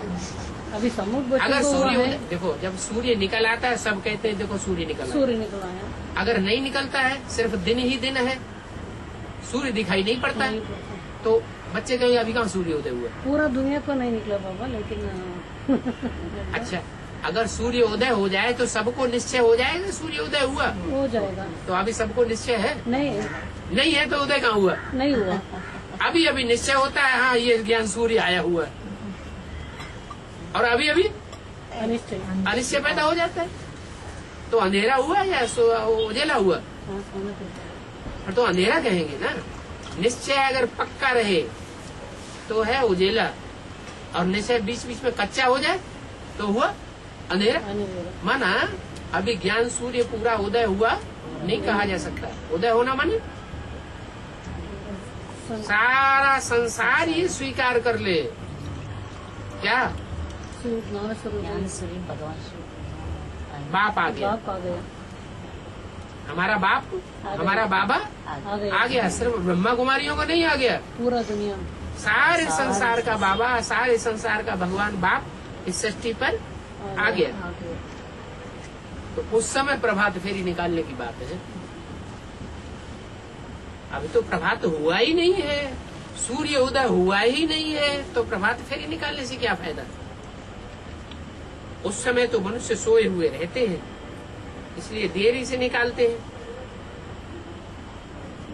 अभी समुद्र अगर सूर्य देखो, जब सूर्य निकल आता है सब कहते हैं देखो सूर्य निकला। सूर्य निकला है। अगर नहीं निकलता है, सिर्फ दिन ही दिन है, सूर्य दिखाई नहीं पड़ता है, तो बच्चे कहेंगे अभी कहाँ सूर्य उदय हुआ? पूरा दुनिया पर नहीं निकला बाबा, लेकिन अच्छा, अगर सूर्य उदय हो जाए तो सबको निश्चय हो जाएगा सूर्य उदय हुआ? हो जाएगा। तो अभी सबको निश्चय है? नहीं है, तो उदय कहाँ हुआ? नहीं हुआ। अभी अभी निश्चय होता है, हाँ ये ज्ञान सूर्य आया हुआ है, और अभी अभी अनिश्चय पैदा हो जाता है। तो अंधेरा हुआ या उजेला हुआ? और तो अंधेरा कहेंगे ना। निश्चय अगर पक्का रहे तो है उजेला, और निश्चय बीच बीच में कच्चा हो जाए तो हुआ अंधेरा। माना अभी ज्ञान सूर्य पूरा उदय हुआ नहीं कहा जा सकता। उदय होना माने सारा संसार ये स्वीकार कर ले। क्या? बाप आ गया, हमारा बाप, हमारा बाबा आ गया। सिर्फ ब्रह्मा कुमारियों को नहीं आ गया, पूरा दुनिया, सारे संसार का बाबा, सारे संसार का भगवान बाप इस सृष्टि पर आ गया। तो उस समय प्रभात फेरी निकालने की बात है। अभी तो प्रभात हुआ ही नहीं है, सूर्य उदय हुआ ही नहीं है, तो प्रभात फेरी निकालने से क्या फायदा? उस समय तो मनुष्य सोए हुए रहते हैं, इसलिए देरी से निकालते हैं।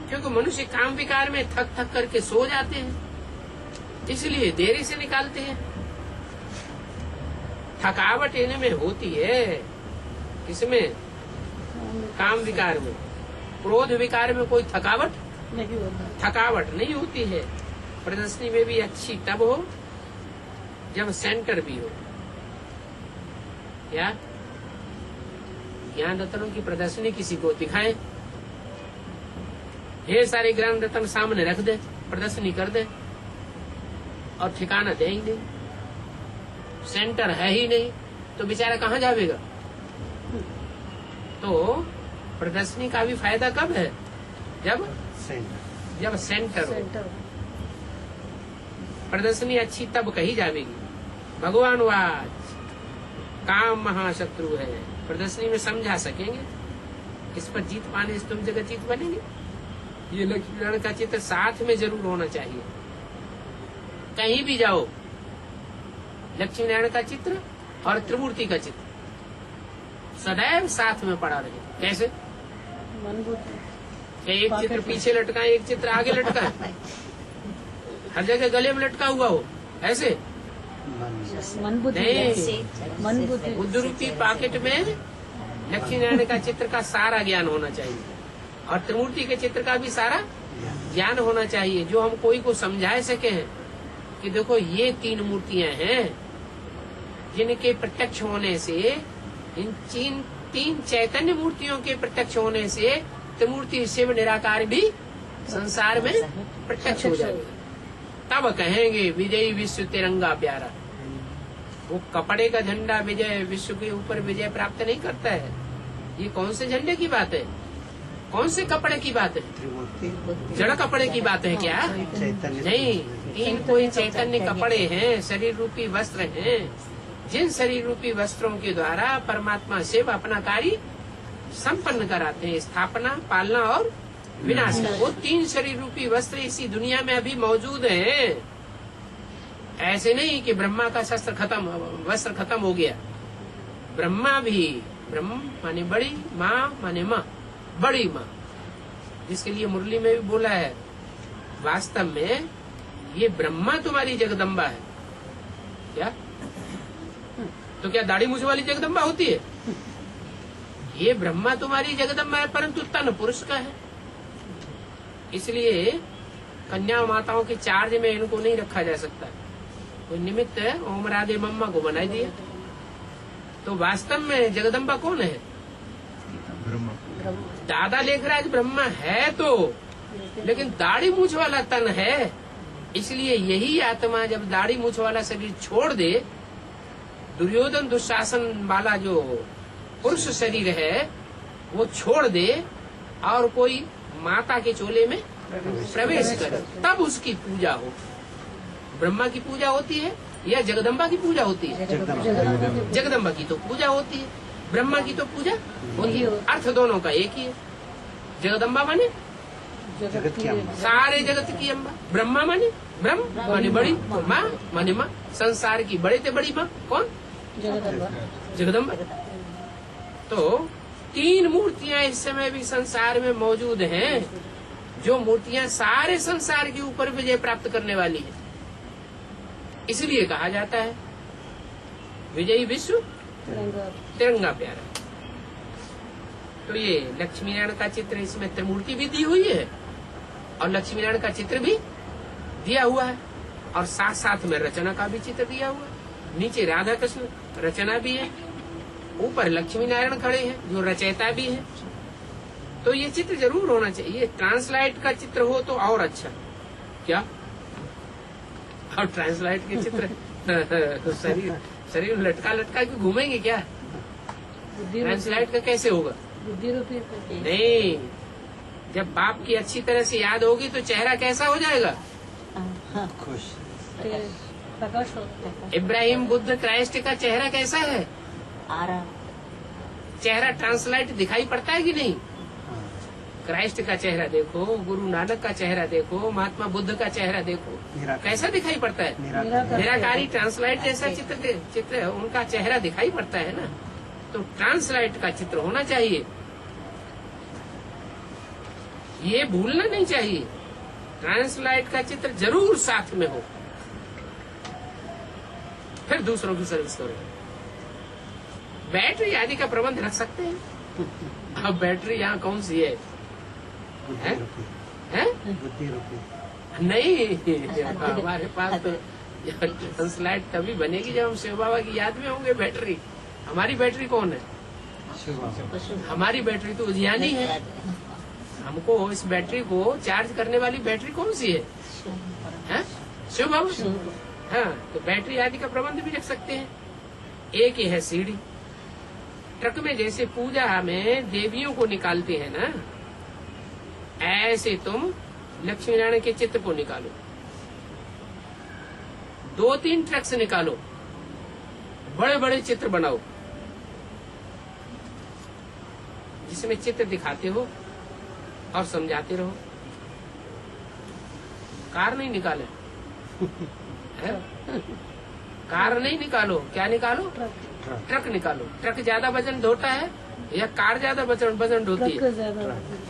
क्योंकि मनुष्य काम विकार में थक थक करके सो जाते हैं, इसलिए देरी से निकालते हैं। थकावट इनमें होती है, किसमें? काम विकार में। क्रोध विकार में कोई थकावट नहीं होता। नहीं होती है। प्रदर्शनी में भी अच्छी तब हो जब सेंटर भी हो। क्या ज्ञान रत्नों की प्रदर्शनी किसी को दिखाएं, ढेर सारे ज्ञान रत्न सामने रख दे, प्रदर्शनी कर दे और ठिकाना दे ही नहीं, सेंटर है ही नहीं, तो बेचारा कहाँ जावेगा। तो प्रदर्शनी का भी फायदा कब है? जब सेंटर हो। प्रदर्शनी अच्छी तब कही जाएगी। भगवान वाच काम महाशत्रु है। प्रदर्शनी में समझा सकेंगे, इस पर जीत पाने से तुम जगत जीत बनेंगे। ये लक्ष्मी नारायण का चित्र साथ में जरूर होना चाहिए। कहीं भी जाओ, लक्ष्मी नारायण का चित्र और त्रिमूर्ति का चित्र सदैव साथ में पड़ा रहे। कैसे? एक चित्र पीछे लटका है, एक चित्र आगे लटका है, हर जगह गले में लटका हुआ हो, ऐसे नहीं। बुद्ध रूपी पॉकेट में लक्ष्मी नारायण का चित्र का सारा ज्ञान होना चाहिए और त्रिमूर्ति के चित्र का भी सारा ज्ञान होना चाहिए, जो हम कोई को समझा सके हैं कि देखो ये तीन मूर्तियां हैं जिनके प्रत्यक्ष होने से, इन तीन चैतन्य मूर्तियों के प्रत्यक्ष होने से त्रिमूर्ति शिव निराकार भी संसार में प्रत्यक्ष हो जाएगा। तब कहेंगे विजयी विश्व तिरंगा प्यारा। वो कपड़े का झंडा विजय विश्व के ऊपर विजय प्राप्त नहीं करता है। ये कौन से झंडे की बात है? कौन से कपड़े की बात है? जड़ कपड़े की बात है क्या? नहीं, तीन कोई चैतन्य कपड़े हैं, शरीर रूपी वस्त्र हैं, जिन शरीर रूपी वस्त्रों के द्वारा परमात्मा शिव अपना कार्य संपन्न कराते हैं, स्थापना, पालना और विनाश। वो तीन शरीर रूपी वस्त्र इसी दुनिया में अभी मौजूद हैं। ऐसे नहीं कि ब्रह्मा का वस्त्र खत्म हो गया। ब्रह्मा भी, ब्रह्म माने बड़ी, माँ माने माँ, बड़ी माँ, जिसके लिए मुरली में भी बोला है, वास्तव में ये ब्रह्मा तुम्हारी जगदम्बा है। क्या? तो क्या दाढ़ी मूछ वाली जगदम्बा होती है? ये ब्रह्मा तुम्हारी जगदम्बा है, परंतु तन पुरुष का है। इसलिए कन्या माताओं के चार्ज में इनको नहीं रखा जा सकता। कोई निमित्त है, ओम राधे मम्मा को बना दिया। तो वास्तव में जगदम्बा कौन है? दादा लेखराज ब्रह्मा है तो, लेकिन दाढ़ी मूछ वाला तन है। इसलिए यही आत्मा जब दाढ़ी मूछ वाला शरीर छोड़ दे, दुर्योधन दुशासन वाला जो पुरुष शरीर है वो छोड़ दे और कोई माता के चोले में प्रवेश करे, तब उसकी पूजा हो। ब्रह्मा की पूजा होती है या जगदम्बा की पूजा होती है? जगदम्बा की तो पूजा होती है, ब्रह्मा की तो पूजा होती है। अर्थ दोनों का एक ही है। जगदम्बा माने सारे जगत की अम्बा, ब्रह्मा माने ब्रह्म माने बड़ी, माँ माने माँ, संसार की बड़े से बड़ी माँ कौन? जगदम्बा। तो तीन मूर्तियां इस समय भी संसार में मौजूद हैं, जो मूर्तियां सारे संसार के ऊपर विजय प्राप्त करने वाली है। इसलिए कहा जाता है विजयी विश्व तिरंगा प्यारा। तो ये लक्ष्मी नारायण का चित्र, इसमें त्रिमूर्ति भी दी हुई है और लक्ष्मी नारायण का चित्र भी दिया हुआ है और साथ साथ में रचना का भी चित्र दिया हुआ है। नीचे राधा कृष्ण रचना भी है, ऊपर लक्ष्मी नारायण खड़े हैं जो रचयिता भी है। तो ये चित्र जरूर होना चाहिए। ट्रांसलाइट का चित्र हो तो और अच्छा। क्या? और ट्रांसलाइट के चित्र तो शरीर लटका लटका के घूमेंगे क्या? ट्रांसलाइट का कैसे होगा? नहीं, जब बाप की अच्छी तरह से याद होगी तो चेहरा कैसा हो जाएगा? खुश। इब्राहिम, बुद्ध, क्राइस्ट का चेहरा कैसा है? आराम। चेहरा ट्रांसलाइट दिखाई पड़ता है कि नहीं? क्राइस्ट का चेहरा देखो, गुरु नानक का चेहरा देखो, महात्मा बुद्ध का चेहरा देखो, कैसा दिखाई पड़ता है? निराकारी ट्रांसलाइट जैसा चित्र है, उनका चेहरा दिखाई पड़ता है ना। तो ट्रांसलाइट का चित्र होना चाहिए, ये भूलना नहीं चाहिए। ट्रांसलाइट का चित्र जरूर साथ में हो, फिर दूसरों की सर्विस करो। बैटरी आदि का प्रबंध रख सकते हैं, अब बैटरी यहाँ कौन सी है? हैं? हैं? बुद्धि रूपी। नहीं, हमारे पास तो ट्रांसलाइट तभी बनेगी जब हम शिव बाबा की याद में होंगे। बैटरी, हमारी बैटरी कौन है? हमारी बैटरी तो उजियानी है। हमको इस बैटरी को चार्ज करने वाली बैटरी कौन सी है? हैं? शिव बाबा। हाँ, तो बैटरी आदि का प्रबंध भी रख सकते हैं। एक ही है सीढ़ी। ट्रक में जैसे पूजा में देवियों को निकालते हैं ना, ऐसे तुम लक्ष्मी नारायण के चित्र को निकालो। 2-3 ट्रक से निकालो, बड़े बड़े चित्र बनाओ जिसमें चित्र दिखाते हो और समझाते रहो। कार नहीं निकाले है? कार नहीं निकालो, क्या निकालो? ट्रक निकालो। ट्रक ज्यादा वजन ढोता है या कार ज्यादा वजन ढोती है?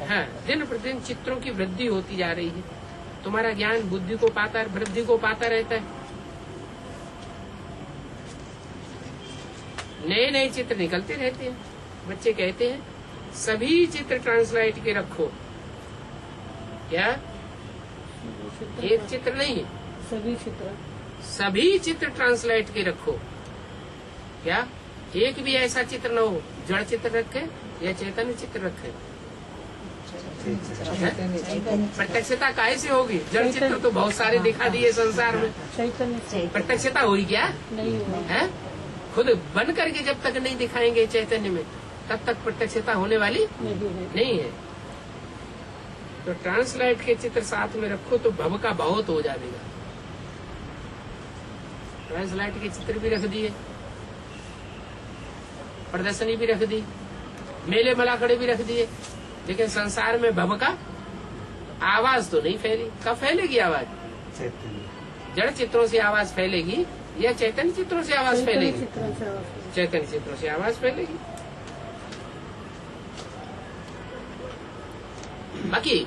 हाँ, दिन प्रतिदिन चित्रों की वृद्धि होती जा रही है। तुम्हारा ज्ञान बुद्धि को पाता, वृद्धि को पाता रहता है। नए नए चित्र निकलते रहते हैं। बच्चे कहते हैं सभी चित्र ट्रांसलाइट के रखो। क्या? एक चित्र नहीं, सभी चित्र ट्रांसलाइट के रखो। क्या? एक भी ऐसा चित्र न हो जड़ चित्र रखे या चैतन्य चित्र रखे। प्रत्यक्षता काहे से होगी? जड़ चित्र तो बहुत सारे दिखा दिए संसार में। प्रत्यक्षता हुई क्या? नहीं हुआ है? खुद बन करके जब तक नहीं दिखाएंगे चैतन्य में, तब तक प्रत्यक्षता होने वाली नहीं है। तो ट्रांसलाइट के चित्र साथ में रखो तो भव का बहुत हो जाएगा। ट्रांसलाइट के चित्र भी रख दिए, प्रदर्शनी भी रख दी, मेले मलाखड़े भी रख दिए, लेकिन संसार में भव का आवाज तो नहीं फैली। कब फैलेगी आवाज? जड़ चित्रों से आवाज फैलेगी या चैतन्य चित्रों से आवाज फैलेगी? चैतन्य चित्रों से आवाज फैलेगी। बाकी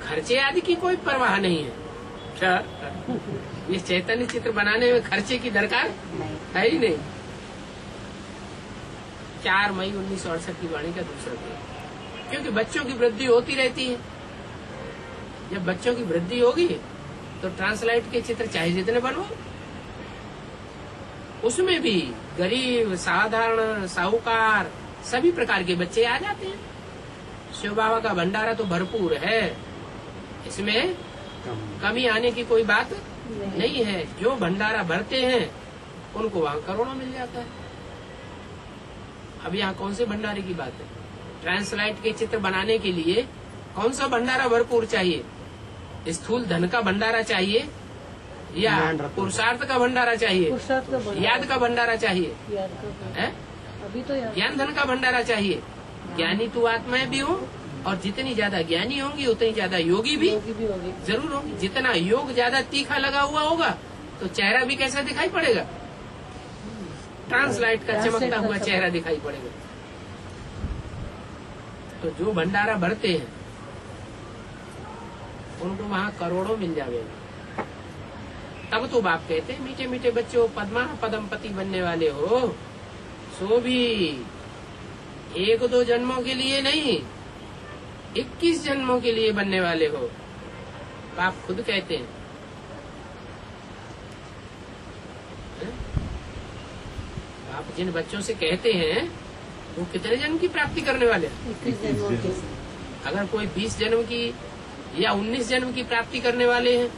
खर्चे आदि की कोई परवाह नहीं है। क्या ये चैतन्य चित्र बनाने में खर्चे की दरकार है ही नहीं। 4 मई 1968 की वाणी का दूसरा पेज। क्योंकि बच्चों की वृद्धि होती रहती है। जब बच्चों की वृद्धि होगी तो ट्रांसलाइट के चित्र चाहे जितने बनवाओ, उसमें भी गरीब, साधारण, साहूकार सभी प्रकार के बच्चे आ जाते हैं। शिव बाबा का भंडारा तो भरपूर है, इसमें कमी आने की कोई बात नहीं है। जो भंडारा भरते हैं उनको वहाँ करोड़ों मिल जाता है। अब यहाँ कौन से भंडारे की बात है? ट्रांसलाइट के चित्र बनाने के लिए कौन सा भंडारा भरपूर चाहिए? स्थूल धन का भंडारा चाहिए या पुरुषार्थ का भंडारा चाहिए? याद का भंडारा चाहिए? अभी तो ज्ञान धन का भंडारा चाहिए। ज्ञानी तो आत्माएं भी हो, और जितनी ज्यादा ज्ञानी होंगी उतनी ज्यादा योगी भी जरूर होंगी। जितना योग ज्यादा तीखा लगा हुआ होगा तो चेहरा भी कैसा दिखाई पड़ेगा? ट्रांसलाइट का चमकता हुआ चेहरा दिखाई पड़ेगा। तो जो भंडारा भरते हैं उनको वहाँ करोड़ों मिल जाएगा। तब तो बाप कहते हैं मीठे मीठे बच्चों, पद्मा पदमपति बनने वाले हो, सो भी 1-2 जन्मों के लिए नहीं, 21 जन्मों के लिए बनने वाले हो। बाप खुद कहते हैं। बाप जिन बच्चों से कहते हैं वो कितने जन्म की प्राप्ति करने वाले हैं? अगर कोई 20 जन्म की या 19 जन्म की प्राप्ति करने वाले हैं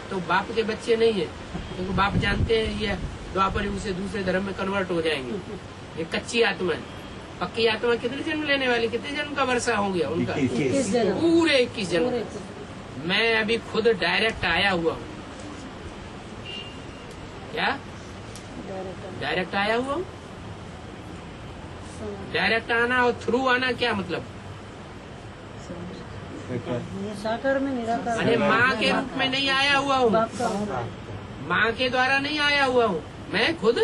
तो बाप के बच्चे नहीं है, क्योंकि बाप जानते हैं ये द्वापर युग से दूसरे धर्म में कन्वर्ट हो जाएंगे। ये कच्ची आत्मा है। पक्की आत्मा कितने जन्म लेने वाली, कितने जन्म का वर्षा हो गया उनका? 21 जन्म। पूरे 21 जन्म। मैं अभी खुद डायरेक्ट आया हुआ हूँ। क्या डायरेक्ट आया हुआ हूँ? डायरेक्ट आना और थ्रू आना क्या मतलब? साकार में निराकार। अरे माँ के रूप में नहीं आया हुआ हूँ, माँ के द्वारा नहीं आया हुआ हूँ, मैं खुद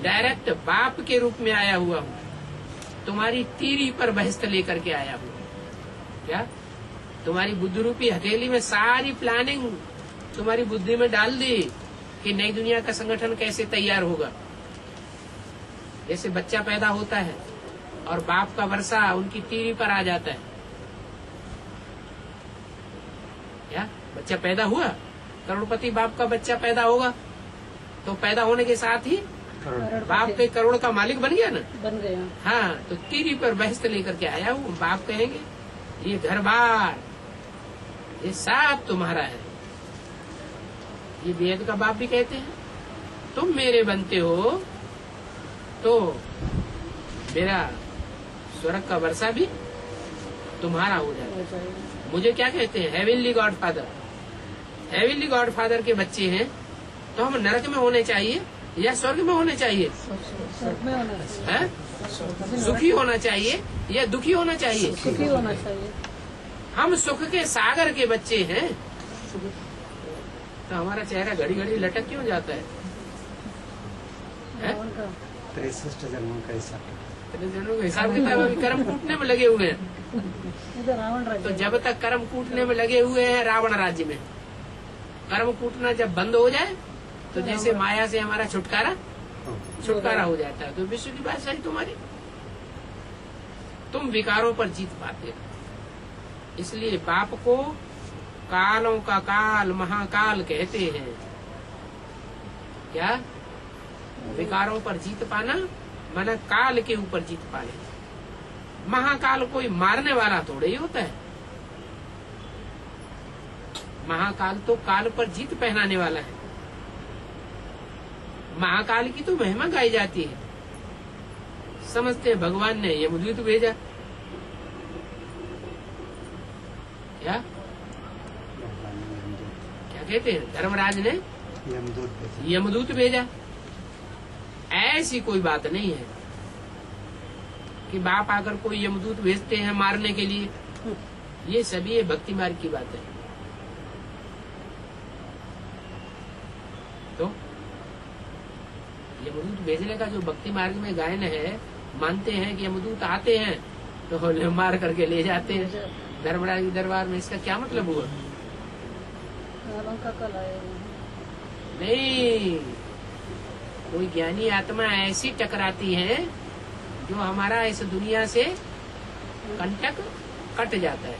डायरेक्ट बाप के रूप में आया हुआ हूँ। तुम्हारी तीरी पर बहस्त लेकर के आया हूँ। क्या तुम्हारी बुद्धि रूपी हथेली में सारी प्लानिंग तुम्हारी बुद्धि में डाल दी कि नई दुनिया का संगठन कैसे तैयार होगा। जैसे बच्चा पैदा होता है और बाप का वर्षा उनकी टीवी पर आ जाता है। क्या बच्चा पैदा हुआ, करोड़पति बाप का बच्चा पैदा होगा तो पैदा होने के साथ ही बाप के करोड़ का मालिक बन गया ना, बन गया। हाँ। तो टीवी पर बहस लेकर के आया हूँ, बाप कहेंगे ये घर बार ये सब तुम्हारा है। ये वेद का बाप भी कहते हैं तुम मेरे बनते हो तो मेरा स्वर्ग का वर्षा भी तुम्हारा हो जाएगा। हो जाएगा। मुझे क्या कहते हैं, heavenly God father. Heavenly God father के बच्चे हैं तो हम नरक में होने चाहिए या स्वर्ग में होने चाहिए? स्वर्ग में होना चाहिए। है? सुखी होना चाहिए या दुखी होना चाहिए? सुखी होना चाहिए। हम सुख के सागर के बच्चे हैं तो हमारा चेहरा घड़ी घड़ी लटक क्यों जाता है? रावण का 63 जन्मों का हिसाब। इतने जनों को हिसाब किताब अभी कर्म कूटने में लगे हुए हैं। ये तो रावण राज्य तो जब तक कर्म कूटने में लगे हुए हैं रावण राज्य में, कर्म कूटना जब बंद हो जाए तो जैसे माया से हमारा छुटकारा हो जाता है। तो विश्व की बात सही तुम्हारी, तुम विकारों पर जीत पाते हो। इसलिए बाप को कालों का काल महाकाल कहते हैं। क्या? विकारों पर जीत पाना माना काल के ऊपर जीत पाने। महाकाल कोई मारने वाला थोड़े ही होता है। महाकाल तो काल पर जीत पहनाने वाला है। महाकाल की तो महिमा गाई जाती है। समझते भगवान ने यमदूत भेजा। क्या क्या कहते हैं? धर्मराज ने यमदूत भेजा। ऐसी कोई बात नहीं है कि बाप आकर कोई यमदूत भेजते हैं मारने के लिए। ये सभी ये भक्ति मार्ग की बात है। तो यमदूत भेजने का जो भक्ति मार्ग में गायन है, मानते हैं कि यमदूत आते हैं तो मार करके ले जाते हैं धर्मराज के दरबार में। इसका क्या मतलब हुआ? रावण का कल आएगा। नहीं, कोई ज्ञानी आत्मा ऐसी टकराती है जो हमारा इस दुनिया से कंटक कट जाता है।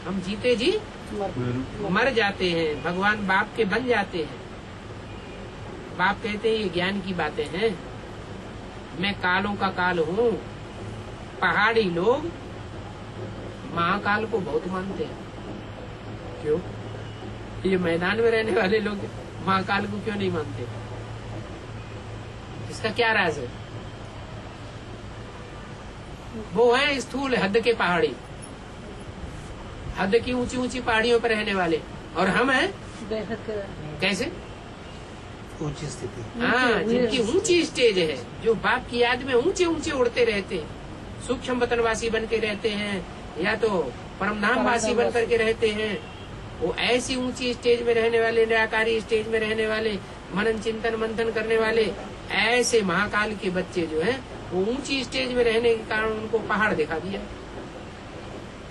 हम जीते जी मर जाते हैं, भगवान बाप के बन जाते हैं। बाप कहते हैं ये ज्ञान की बातें हैं। मैं कालों का काल हूँ। पहाड़ी लोग महाकाल को बहुत मानते हैं। क्यों? ये मैदान में रहने वाले लोग महाकाल को क्यों नहीं मानते? इसका क्या राज है? वो है स्थूल हद के पहाड़ी, हद की ऊंची ऊंची पहाड़ियों पर रहने वाले, और हम हैं बेहद के कैसे? ऊंची स्थिति। हाँ, जिनकी ऊंची स्टेज है, जो बाप की याद में ऊंचे ऊंचे उड़ते रहते हैं, सूक्ष्म वतनवासी बन के रहते हैं या तो परमधामवासी बन करके रहते हैं। वो ऐसी ऊंची स्टेज में रहने वाले, निराकारी स्टेज में रहने वाले, मनन चिंतन मंथन करने वाले, ऐसे महाकाल के बच्चे जो हैं वो ऊंची स्टेज में रहने के कारण उनको पहाड़ दिखा दिया।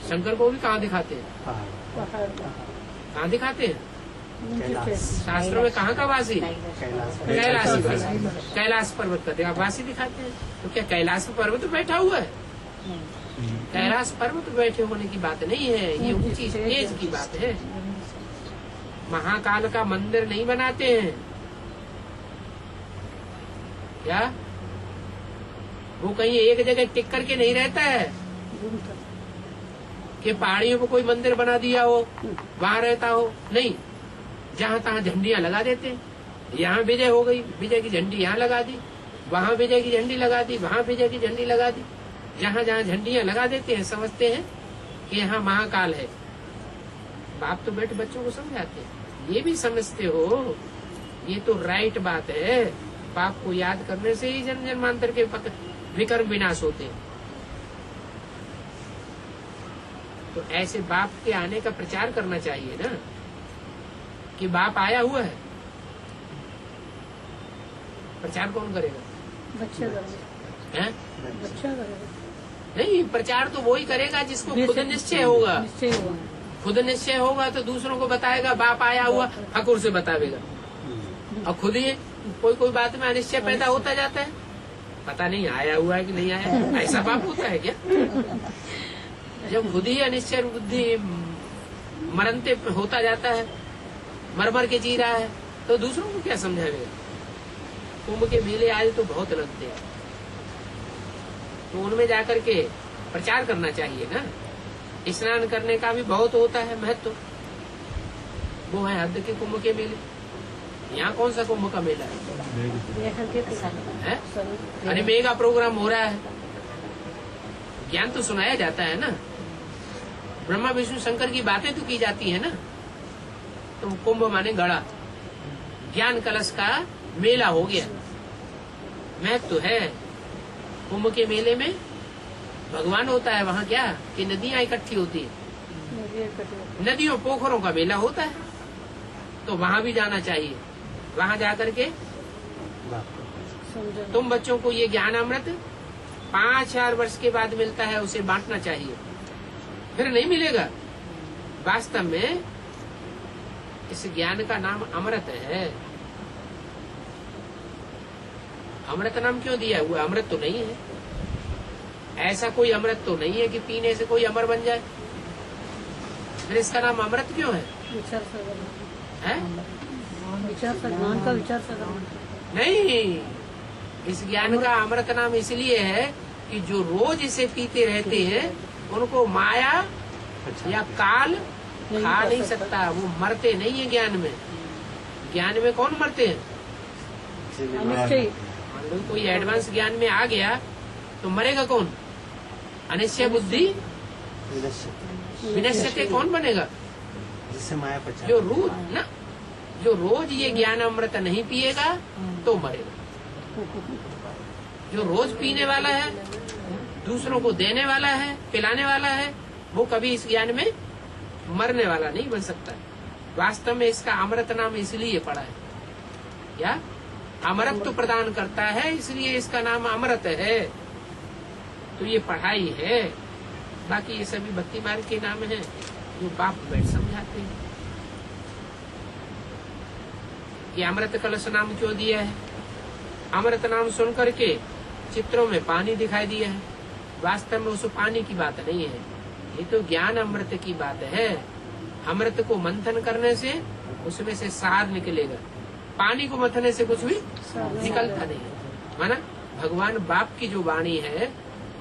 शंकर को भी कहाँ दिखाते हैं? पहाड़ कहाँ दिखाते हैं? कैलाश। शास्त्रों में कहाँ का वासी? कैलाश। कैलाशी वासी, कैलाश पर्वत का वासी दिखाते हैं। तो क्या कैलाश पर्वत बैठा हुआ है? कैलाश पर्वत बैठे होने की बात नहीं है, ये ऊंची स्टेज की बात है। महाकाल का मंदिर नहीं बनाते हैं क्या? वो कहीं एक जगह टिक करके नहीं रहता है कि पहाड़ियों पर कोई मंदिर बना दिया हो वहाँ रहता हो। नहीं, जहाँ तहाँ झंडियाँ लगा देते हैं। यहाँ विजय हो गई, विजय की झंडी यहाँ लगा दी, वहाँ विजय की झंडी लगा दी, वहाँ विजय की झंडी लगा दी। जहाँ जहाँ झंडियाँ लगा देते हैं समझते हैं कि यहाँ महाकाल है। बाप तो बैठ बच्चों को समझाते हैं, ये भी समझते हो, ये तो राइट बात है। बाप को याद करने से ही जन्म जन्मांतर के विकर्म विनाश होते हैं। तो ऐसे बाप के आने का प्रचार करना चाहिए ना कि बाप आया हुआ है। प्रचार कौन करेगा? बच्चे करेंगे। हैं? बच्चा करेगा। नहीं, प्रचार तो वही करेगा जिसको खुद निश्चय होगा। निश्चय होगा। खुद निश्चय होगा तो दूसरों को बताएगा, बाप आया हुआ हकुर से बतावेगा। और खुद ही कोई कोई बात में अनिश्चय पैदा होता जाता है पता नहीं आया हुआ है कि नहीं आया। ऐसा पाप होता है क्या? जब खुद ही अनिश्चय बुद्धि मरनते होता जाता है, मर मर के जी रहा है, तो दूसरों को क्या समझाएगा? कुंभ के मेले आज तो बहुत लगते हैं, तो उनमें जाकर के प्रचार करना चाहिए ना। स्नान करने का भी बहुत होता है महत्व, वो है हद के कुंभ के मेले। यहाँ कौन सा कुंभ का मेला है? अरे मेगा प्रोग्राम हो रहा है, ज्ञान तो सुनाया जाता है ना, ब्रह्मा विष्णु शंकर की बातें तो की जाती है ना। तो कुंभ माने गड़ा, ज्ञान कलश का मेला हो गया, महत्व तो है। कुंभ के मेले में भगवान होता है, वहाँ क्या कि नदियां इकट्ठी होती है, नदियों पोखरों का मेला होता है, तो वहाँ भी जाना चाहिए। वहाँ जाकर के तुम बच्चों को ये ज्ञान अमृत 5,000 वर्ष के बाद मिलता है, उसे बांटना चाहिए, फिर नहीं मिलेगा। वास्तव में इस ज्ञान का नाम अमृत है। अमृत नाम क्यों दिया हुआ? अमृत तो नहीं है, ऐसा कोई अमृत तो नहीं है कि पीने से कोई अमर बन जाए, फिर इसका नाम अमृत क्यों है? विचार सागर है? ज्ञान का विचार सागर नहीं, इस ज्ञान का अमृत नाम इसलिए है कि जो रोज इसे पीते रहते हैं उनको माया या काल खा नहीं सकता, वो मरते नहीं है ज्ञान में। ज्ञान में कौन मरते हैं? अनिश्चय मान लो कोई एडवांस ज्ञान में आ गया तो मरेगा कौन? अनिश्चय बुद्धि विनश्यते कौन बनेगा? जिससे माया पर जो रोज ना, जो रोज ये ज्ञान अमृत नहीं पिएगा तो मरेगा। जो रोज पीने वाला है, दूसरों को देने वाला है, पिलाने वाला है, वो कभी इस ज्ञान में मरने वाला नहीं बन सकता। वास्तव में इसका अमृत नाम इसलिए पड़ा है, क्या अमृत तो प्रदान करता है, इसलिए इसका नाम अमृत है। तो ये पढ़ाई है, बाकी ये सभी भक्ति मार्ग के नाम है जो बाप बैठ समझाते हैं। ये अमृत कलश नाम क्यों दिया है? अमृत नाम सुन करके चित्रों में पानी दिखाई दिया है, वास्तव में उस पानी की बात नहीं है, ये तो ज्ञान अमृत की बात है। अमृत को मंथन करने से उसमें से सार निकलेगा, पानी को मथने से कुछ भी निकलता नहीं है। माना भगवान बाप की जो वाणी है,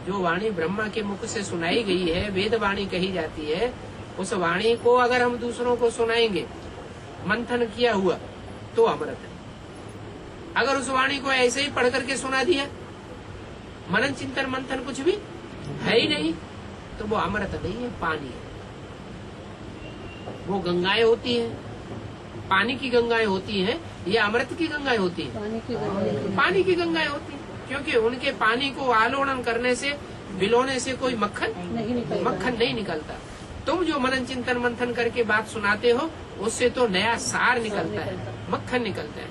जो वाणी ब्रह्मा के मुख से सुनाई गई है, वेद वाणी कही जाती है, उस वाणी को अगर हम दूसरों को सुनाएंगे मंथन किया हुआ तो अमृत है। अगर उस वाणी को ऐसे ही पढ़ करके सुना दिया, मनन चिंतन मंथन कुछ भी है ही नहीं, तो वो अमृत नहीं है, पानी है। वो गंगाएं होती हैं, पानी की गंगाएं होती हैं, ये अमृत की गंगाएं होती हैं, पानी की गंगाएं होती हैं, क्योंकि उनके पानी को आलोड़न करने से, बिलोने से कोई मक्खन नहीं निकलता। तुम जो मनन चिंतन मंथन करके बात सुनाते हो, उससे तो नया सार निकलता है, मक्खन निकलता है।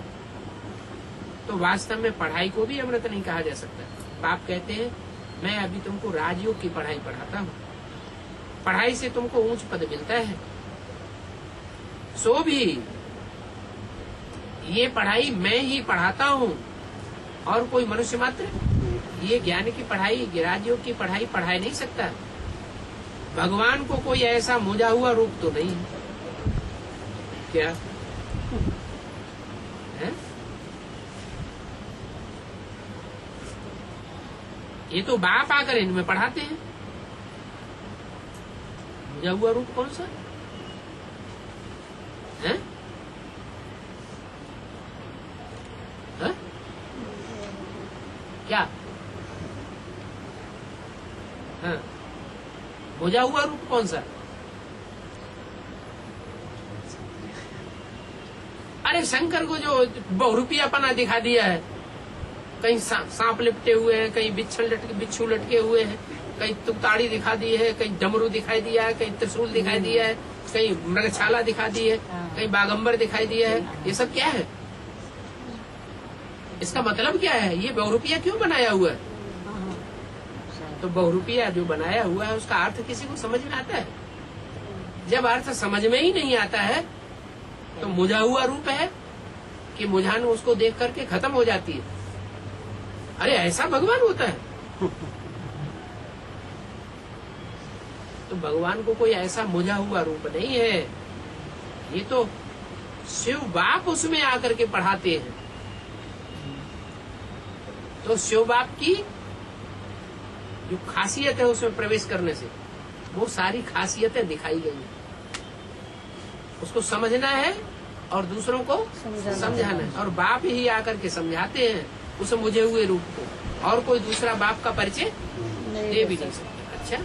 तो वास्तव में पढ़ाई को भी अमृत नहीं कहा जा सकता। बाप कहते हैं मैं अभी तुमको राजयोग की पढ़ाई पढ़ाता हूँ, पढ़ाई से तुमको ऊंच पद मिलता है, सो भी ये पढ़ाई मैं ही पढ़ाता हूँ और कोई मनुष्य मात्र ये ज्ञान की पढ़ाई, राजयोग की पढ़ाई पढ़ा नहीं सकता। भगवान को कोई ऐसा मोजा हुआ रूप तो नहीं है क्या है? ये तो बाप आकर इनमें पढ़ाते हैं। मोजा हुआ रूप कौन सा है? है? क्या हाँ, मोजा हुआ रूप कौन सा? अरे शंकर को जो बहुरूपियापना दिखा दिया है, कहीं सांप लिपटे हुए हैं, कहीं बिच्छू लटके हुए हैं, कहीं तुकताड़ी दिखा दी है, कहीं डमरू दिखाई दिया है, कहीं त्रिशूल दिखाई दिया है, कहीं मृगछाला दिखा दी है, कहीं बागंबर दिखाई दिया है। ये सब क्या है? इसका मतलब क्या है? ये बहुरूपिया क्यों बनाया हुआ है? तो बहुरूपिया जो बनाया हुआ है उसका अर्थ किसी को समझ में आता है? जब अर्थ समझ में ही नहीं आता है तो मुझा हुआ रूप है कि मुझान उसको देख करके खत्म हो जाती है। अरे ऐसा भगवान होता है? तो भगवान को कोई ऐसा मुझा हुआ रूप नहीं है, ये तो शिव बाप उसमें आकर के पढ़ाते हैं। तो शिव बाप की जो खासियत है उसमें प्रवेश करने से वो सारी खासियतें दिखाई गई हैं। उसको समझना है और दूसरों को समझाना है, और बाप ही आकर के समझाते हैं उस मुझे हुए रूप को, और कोई दूसरा बाप का परिचय दे भी नहीं सकता। अच्छा,